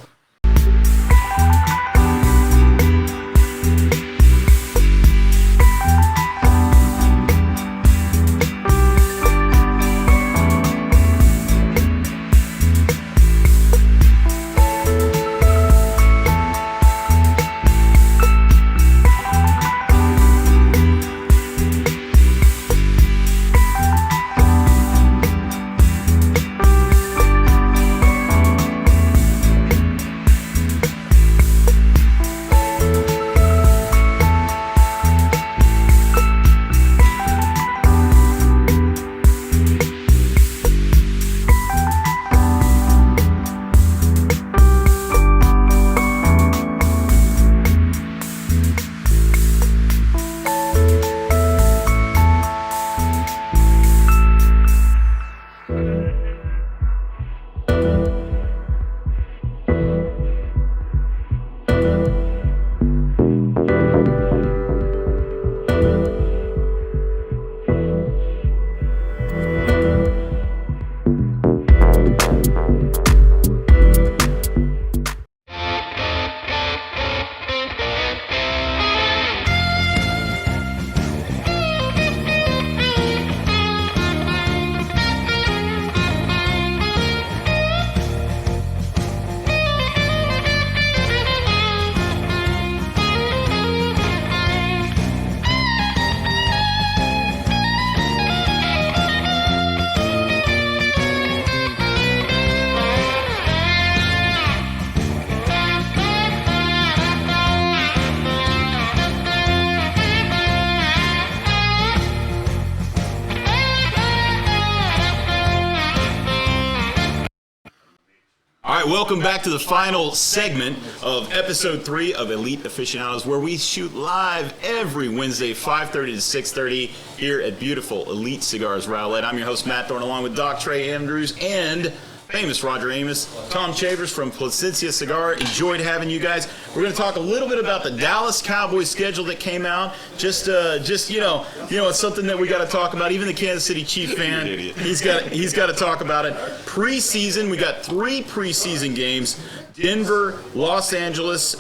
right, welcome back to the final segment of Episode 3 of Elite Aficionados, where we shoot live every Wednesday, 5:30 to 6:30 here at beautiful Elite Cigars Rowlett. I'm your host, Matt Thorne, along with Doc Trey Andrews and famous Roger Amos, Tom Chavers from Placencia Cigar. Enjoyed having you guys. We're going to talk a little bit about the Dallas Cowboys schedule that came out. Just you know, it's something that we got to talk about. Even the Kansas City Chief fan, he's got to talk about it. Preseason, we got 3 preseason games. Denver, Los Angeles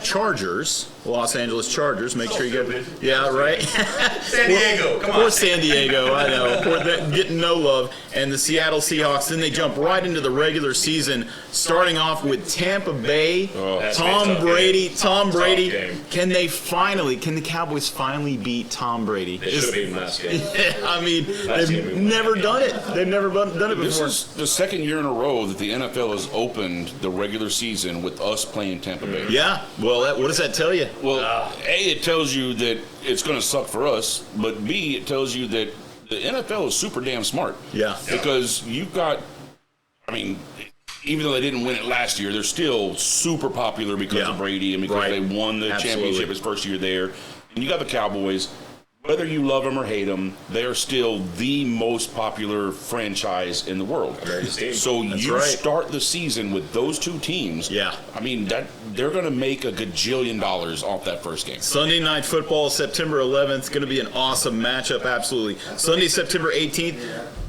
Chargers. Los Angeles Chargers. Make sure you get, yeah, right. San Diego, come on. Poor San Diego, I know. Poor, getting no love. And the Seattle Seahawks. Then they jump right into the regular season, starting off with Tampa Bay. Tom Brady. Can the Cowboys finally beat Tom Brady? They should have beaten last game. I mean, they've never done it. They've never done it before. This is the second year in a row that the NFL has opened the regular season with us playing Tampa Bay. Yeah. Well, what does that tell you? Well, A, it tells you that it's going to suck for us, but B, it tells you that the NFL is super damn smart. Yeah. Because you've got, I mean, even though they didn't win it last year, they're still super popular because of Brady and because they won the championship his first year there. And you got the Cowboys. Whether you love them or hate them, they are still the most popular franchise in the world. So you start the season with those 2 teams. Yeah. I mean, they're going to make a gajillion dollars off that first game. Sunday Night Football, September 11th. Going to be an awesome matchup, absolutely. Sunday, September 18th.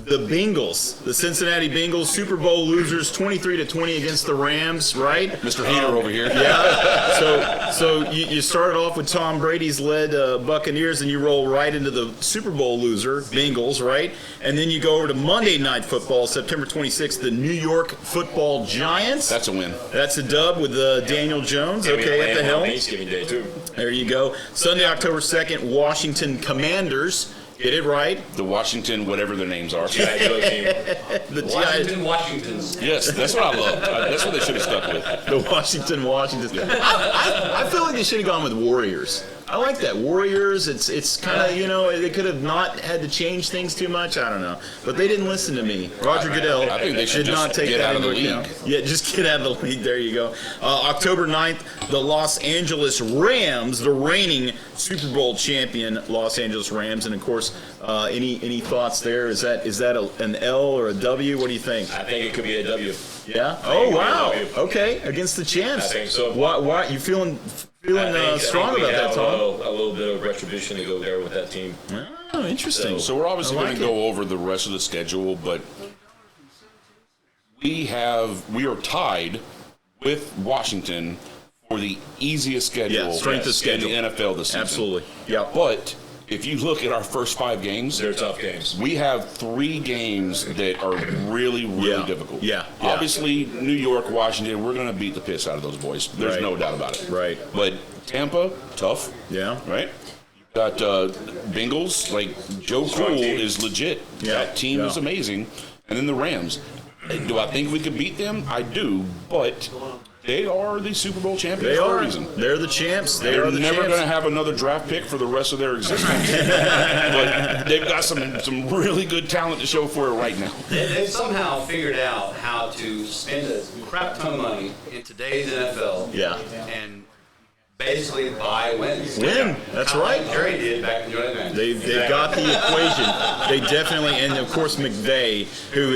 The Bengals, the Cincinnati Bengals, Super Bowl losers, 23-20 against the Rams, right? Mr. Hater over here. Yeah. So you started off with Tom Brady's led Buccaneers, and you roll right into the Super Bowl loser, Bengals, right? And then you go over to Monday Night Football, September 26th, the New York Football Giants. That's a win. That's a dub with Daniel Jones, at the helm. Thanksgiving Day, too. There you go. Sunday, October 2nd, Washington Commanders. Get it right. The Washington, whatever their names are. The Washingtons. Yes, that's what I love. That's what they should have stuck with. The Washingtons. I feel like they should have gone with Warriors. I like that. Warriors, it's kind of, they could have not had to change things too much. I don't know. But they didn't listen to me. Roger Goodell I think they should did not take get that out of into the account. league. Yeah, just get out of the league. There you go. October 9th, the Los Angeles Rams, the reigning Super Bowl champion Los Angeles Rams. And, of course, any thoughts there? Is that an L or a W? What do you think? I think it could be a W. Yeah? Oh, wow. Okay, against the champs. I think so. Why you feeling strong about that, Tom? A little bit of retribution to go there with that team. Oh, interesting. So we're obviously going to go over the rest of the schedule, but we are tied with Washington for the easiest schedule strength of schedule in the NFL this season. Absolutely. Yeah. But if you look at our first 5 games, they're tough games. We have 3 games that are really, really difficult. Yeah. Obviously, New York, Washington, we're going to beat the piss out of those boys. There's no doubt about it. Right. But Tampa, tough. Yeah. Right? You've got Bengals, like Joe Cool is legit. Yeah. That team is amazing. And then the Rams. Do I think we could beat them? I do, but they are the Super Bowl champions for a reason. They're the champs. They're never going to have another draft pick for the rest of their existence. But they've got some really good talent to show for it right now. They've somehow figured out how to spend a crap ton of money in today's NFL. Yeah. And basically buy wins. That's right. Jerry did back in 2009. They've got the equation. They definitely, and of course McVay, who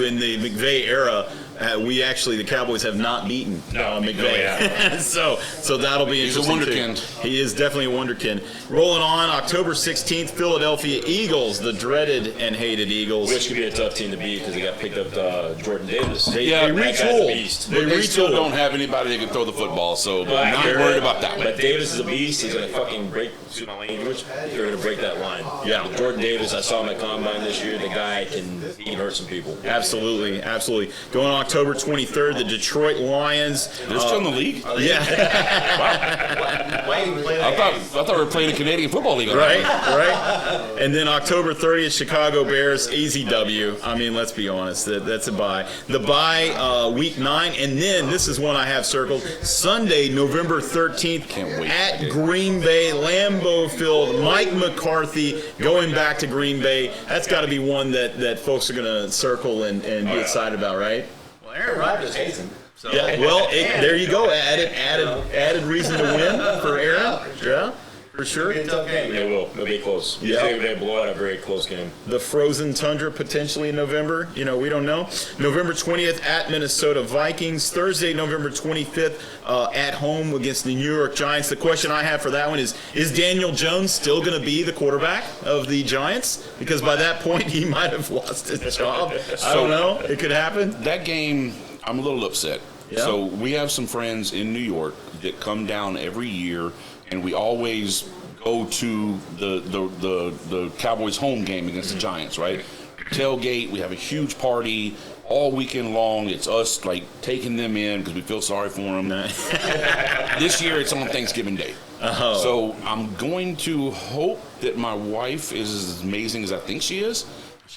in the McVay era, the Cowboys have not beaten McVay. So that'll be interesting. He's a wonderkind. He is definitely a wonderkind. Rolling on, October 16th, Philadelphia Eagles, the dreaded and hated Eagles. Which could be a tough team to beat because they got picked up Jordan Davis. They retooled. They still don't have anybody that can throw the football, so not worried about that one. But Davis is a beast. He's going to fucking break, excuse my language, they're going to break that line. Yeah. With Jordan Davis, I saw him at Combine this year. The guy he can hurt some people. Absolutely. Going on October 23rd, the Detroit Lions. They're still in the league? Yeah. I thought we were playing a Canadian Football League. Right. And then October 30th, Chicago Bears, easy W. I mean, let's be honest, that's a bye. The bye, week 9, and then this is one I have circled, Sunday, November 13th, Can't wait. at Green Bay, Lambeau Field, Mike McCarthy going back to Green Bay. That's got to be one that folks are going to circle and be excited about, right? Well, Aaron Rodgers hates him. So Yeah, well, there you go. Added reason to win for Aaron. Yeah, for sure. It'll be a tough game. It will. It'll be close. Yeah. They blow out a very close game. The frozen tundra potentially in November. We don't know. November 20th at Minnesota Vikings. Thursday, November 25th at home against the New York Giants. The question I have for that one is Daniel Jones still going to be the quarterback of the Giants? Because by that point, he might have lost his job. I don't know. It could happen. That game, I'm a little upset. Yeah. So we have some friends in New York that come down every year, and we always go to the Cowboys home game against the Giants, right? Tailgate, we have a huge party all weekend long. It's us like taking them in because we feel sorry for them. This year it's on Thanksgiving Day. Oh. So I'm going to hope that my wife is as amazing as I think she is.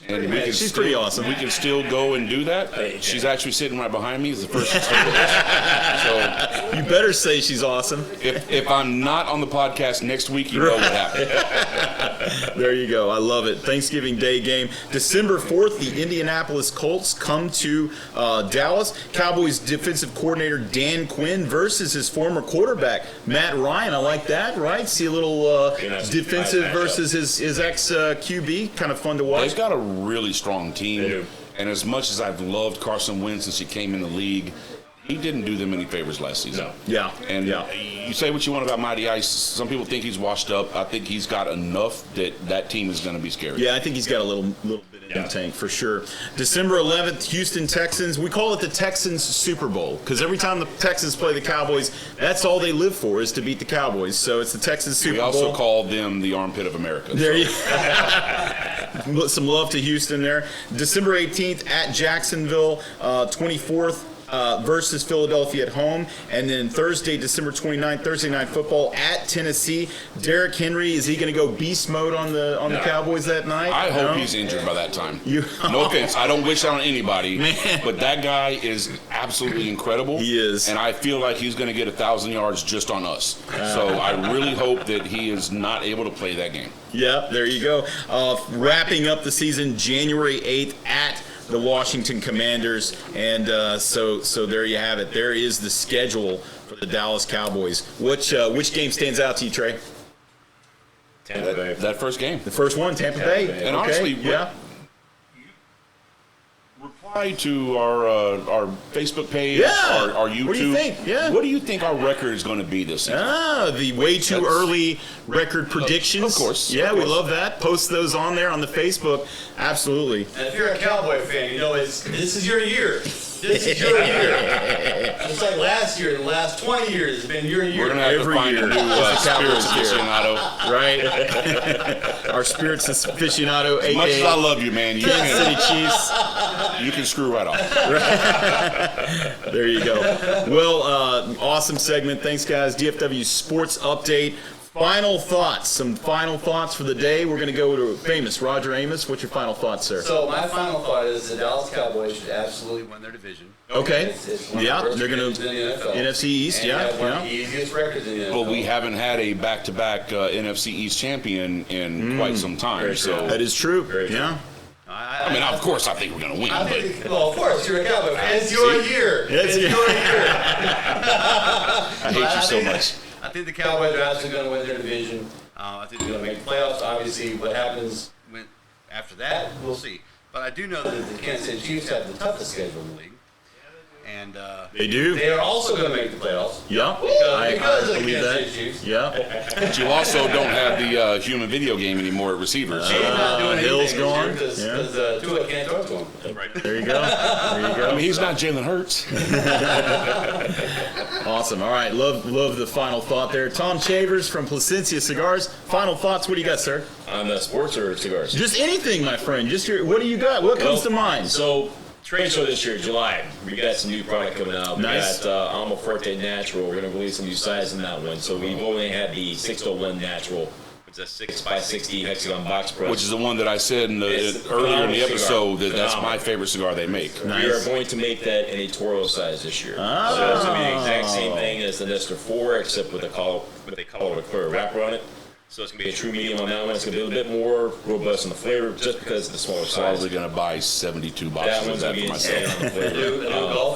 And we can She's pretty awesome. We can still go and do that. She's actually sitting right behind me. It's the first she's heard of this. So You better say she's awesome. if I'm not on the podcast next week, you know what happened. There you go. I love it. Thanksgiving Day game. December 4th, the Indianapolis Colts come to Dallas. Cowboys defensive coordinator Dan Quinn versus his former quarterback, Matt Ryan. I like that, right? See a little defensive versus his ex-QB. Kind of fun to watch. They've got a really strong team. They do. And as much as I've loved Carson Wentz since he came in the league, he didn't do them any favors last season. No. Yeah. And yeah. you say what you want about Mighty Ice. Some people think he's washed up. I think he's got enough that team is going to be scary. Yeah, I think he's got a little bit in the tank for sure. December 11th, Houston Texans. We call it the Texans Super Bowl because every time the Texans play the Cowboys, that's all they live for is to beat the Cowboys. So it's the Texans Super We Bowl. also call them the armpit of America. There you some love to Houston there. December 18th at Jacksonville, 24th. Versus Philadelphia at home. And then Thursday, December 29th, Thursday Night Football at Tennessee. Derrick Henry, is he going to go beast mode on the Cowboys that night? I hope No? he's injured by that time. No offense. I don't wish that on anybody. Man. But that guy is absolutely incredible. He is. And I feel like he's going to get 1,000 yards just on us. So I really hope that he is not able to play that game. Yeah, there you go. Wrapping up the season January 8th at the Washington Commanders, and so there you have it. There is the schedule for the Dallas Cowboys. Which game stands out to you, Trey? Tampa Bay. That first game. The first one, Tampa Bay. And Okay, honestly, yeah. Reply to our Facebook page, Yeah. our YouTube. What do you think? Yeah. What do you think our record is going to be this season? The way too early record predictions. Of course. Yeah, Of we course. love that. Post those on there on the Facebook. Absolutely. And if you're a Cowboy fan, you know this is your year. This is your year. It's like last year. The last 20 years has been your year. We're going to have Every to find year. a new It's the spirits Cowboys year. aficionado. Right? Our spirits aficionado, As much as I a.k.a. love you, man, Kansas City Chiefs. you can screw right off. There you go. Well, awesome segment. Thanks, guys. DFW Sports Update. Final thoughts. Some final thoughts for the day. We're going to go to famous Roger Amos. What's your final thoughts, sir? So my final thought is the Dallas Cowboys should absolutely win their division. Okay. It's one of Yeah, the worst they're going divisions to in the NFL. NFC East. And Yeah, have one of the yeah. easiest records in the NFL. But we haven't had a back-to-back NFC East champion in quite some time. So That is true. Yeah. I mean, of course, I think we're going to win. I But think, well, of course, you're a Cowboy fan. It's your year. It's your your- year. I hate you so much. I think the Cowboys are absolutely going to win their division. I think they're going to make the playoffs. Obviously, what happens after that, we'll see. But I do know that the Kansas City Chiefs have the toughest schedule in the league. And They do. they are also going to make the playoffs. Yeah. Because of the believe Kansas that. City Chiefs. Yeah. But you also don't have the human video game anymore at receivers. He's not doing Hill's anything gone. because Tua can't throw to him. There you go. There you I go. mean, he's not Jalen Hurts. Awesome. All right. Love the final thought there. Tom Chavers from Placencia Cigars. Final thoughts. What do you got, sir? On the sports or cigars? Just anything, my friend. Just what do you got? What comes to mind? So, trade show this year, July. We got some new product coming out. We Nice. got Alma Forte Natural. We're going to release a new size in that one. So we've only had the 601 Natural. It's a 6x60 hexagon box press. Which is the one that I said It's earlier in the phenomenal episode that cigar. that's my Phenomenal. favorite cigar they make. Nice. We are going to make that in a Toro size this year. So it's going to be the exact same thing as the Nestor 4, except with a color with clear wrapper on it. So it's going to be a true medium on that one. It's going to be a little bit more robust in the flavor just because of the smaller size. Probably going to buy 72 boxes of that for myself.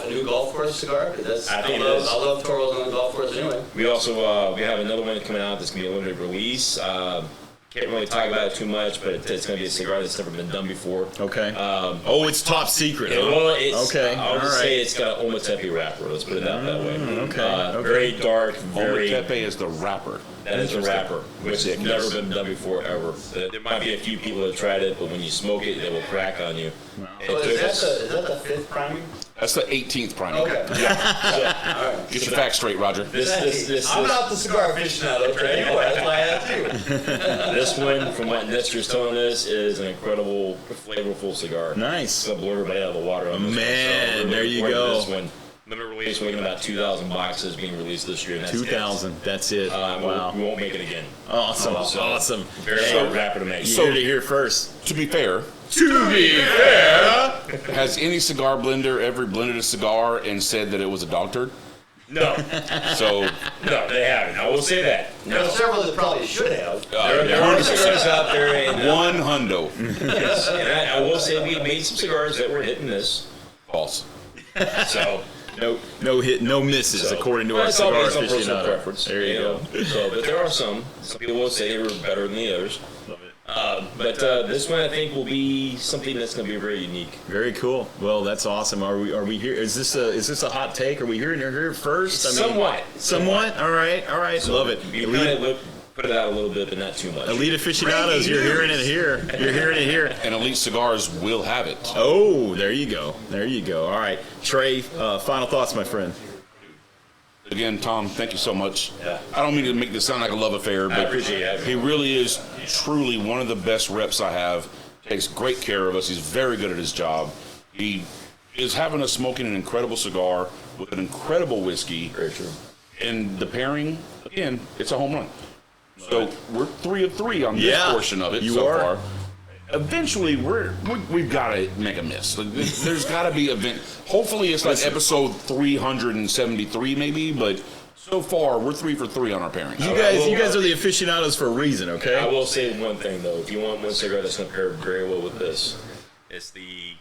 A new golf course cigar? I love Toro's on the golf course anyway. We also we have another one coming out that's going to be a limited release. Can't really talk about it too much, but it's going to be a cigar that's never been done before. Okay. It's top secret. Well, it's, okay. I would say it's got an Ometepe wrapper. Let's put it out that way. Okay. Very dark. Ometepe is the wrapper. That is a wrapper, which has never been done before ever. There might be a few people that have tried it, but when you smoke it, it will crack on you. Wow. So is that the 5th priming? That's the 18th priming. Okay. Yeah. Right. Get your facts straight, Roger. I'm not the cigar aficionado, okay? That's why I asked you. This one, from what Nestor's telling us, is an incredible, flavorful cigar. Nice. It's blow everybody out of the water on this Man, one. So there you go. This one. Limited release, we're looking at about 2,000 boxes being released this year. 2,000. That's it. Wow. We won't make it again. Awesome. Awesome. Very hard wrapper to make. You heard it here first. To be fair, has any cigar blender ever blended a cigar and said that it was a dog turd? No. So no, they haven't. I will say that. There are several that probably should have. There are cigars out there. And, one hundo. Yes, and I will say we made some cigars that were hitting this. False. So. No hit, no misses, according to our cigar aficionado. Preference. There you go. So, but there are some. Some people will say they were better than the others. But this one I think will be something that's going to be very unique. Very cool. Well, that's awesome. Are we here? Is this a hot take? Are we hearing it here first? Somewhat. All right. So love it. Put it out a little bit, but not too much. Elite aficionados, you're hearing it here. You're hearing it here. And Elite Cigars will have it. Oh, there you go. All right, Trey. Final thoughts, my friend. Again, Tom, thank you so much. Yeah. I don't mean to make this sound like a love affair, but I appreciate it. He really is truly one of the best reps I have. Takes great care of us. He's very good at his job. He is having us smoking an incredible cigar with an incredible whiskey. Very true. And the pairing, again, it's a home run. So we're 3 of 3 on this portion of it far. Eventually, we've got to make a miss. There's got to be hopefully it's like episode 373 maybe, but so far we're 3 for 3 on our pairings. You guys are the aficionados for a reason, okay? I will say one thing though. If you want one cigar that's going to pair very well with this, it's the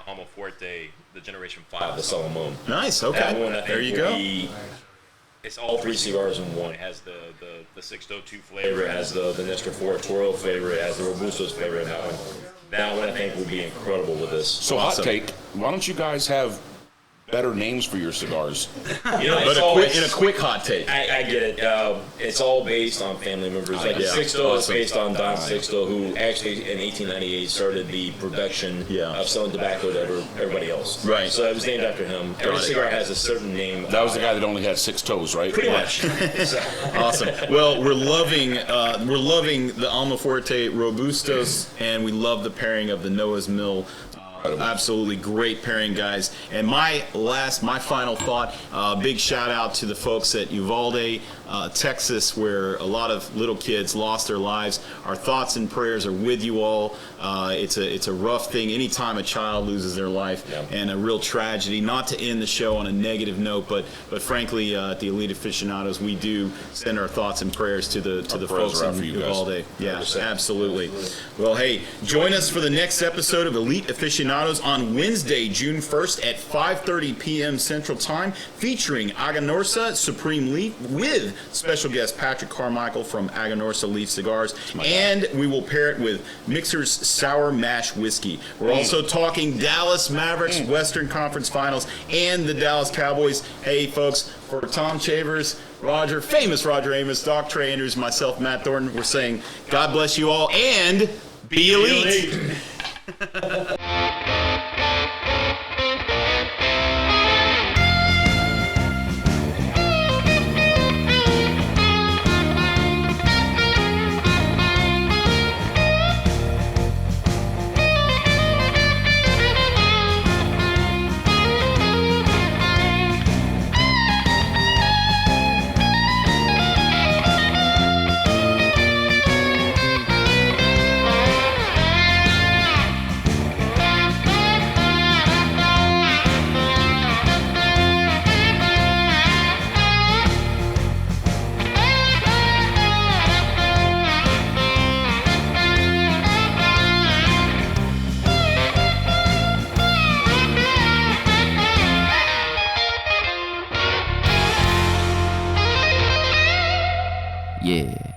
Alma Fuerte, the Generation 5, the Salomon. Nice. Okay. That one, I think, there you go. It's all 3 cigars in one. It has the 602 flavor, it has the Nestor Toro flavor, it has the Robustos flavor in that one. That one I think will be incredible with this. So awesome. Hot take, why don't you guys have better names for your cigars? In a quick hot take. I get it. It's all based on family members. Like Sixto is based on Don Sixto, who actually in 1898 started the production of selling tobacco to everybody else. Right. So it was named after him. Every cigar has a certain name. That was the guy that only had 6 toes, right? Pretty much. Awesome. Well, we're loving the Alma Fuerte Robustos, and we love the pairing of the Noah's Mill. Absolutely great pairing, guys. And my final thought, big shout out to the folks at Uvalde, Texas, where a lot of little kids lost their lives. Our thoughts and prayers are with you all. It's a rough thing anytime a child loses their life, and a real tragedy. Not to end the show on a negative note, but frankly, at the Elite Aficionados, we do send our thoughts and prayers to the folks in Uvalde. Yeah, absolutely. Well, hey, join us for the next episode of Elite Aficionados on Wednesday, June 1st at 5:30 p.m. Central Time, featuring Aganorsa Supreme Leaf with special guest Patrick Carmichael from Aganorsa Leaf Cigars, and we will pair it with Mixer's Sour Mash Whiskey. We're also talking Dallas Mavericks Western Conference Finals and the Dallas Cowboys. Hey, folks, for Tom Chavers, famous Roger Amos, Doc Trey Andrews, myself, Matt Thornton, we're saying God bless you all and be elite. Yeah.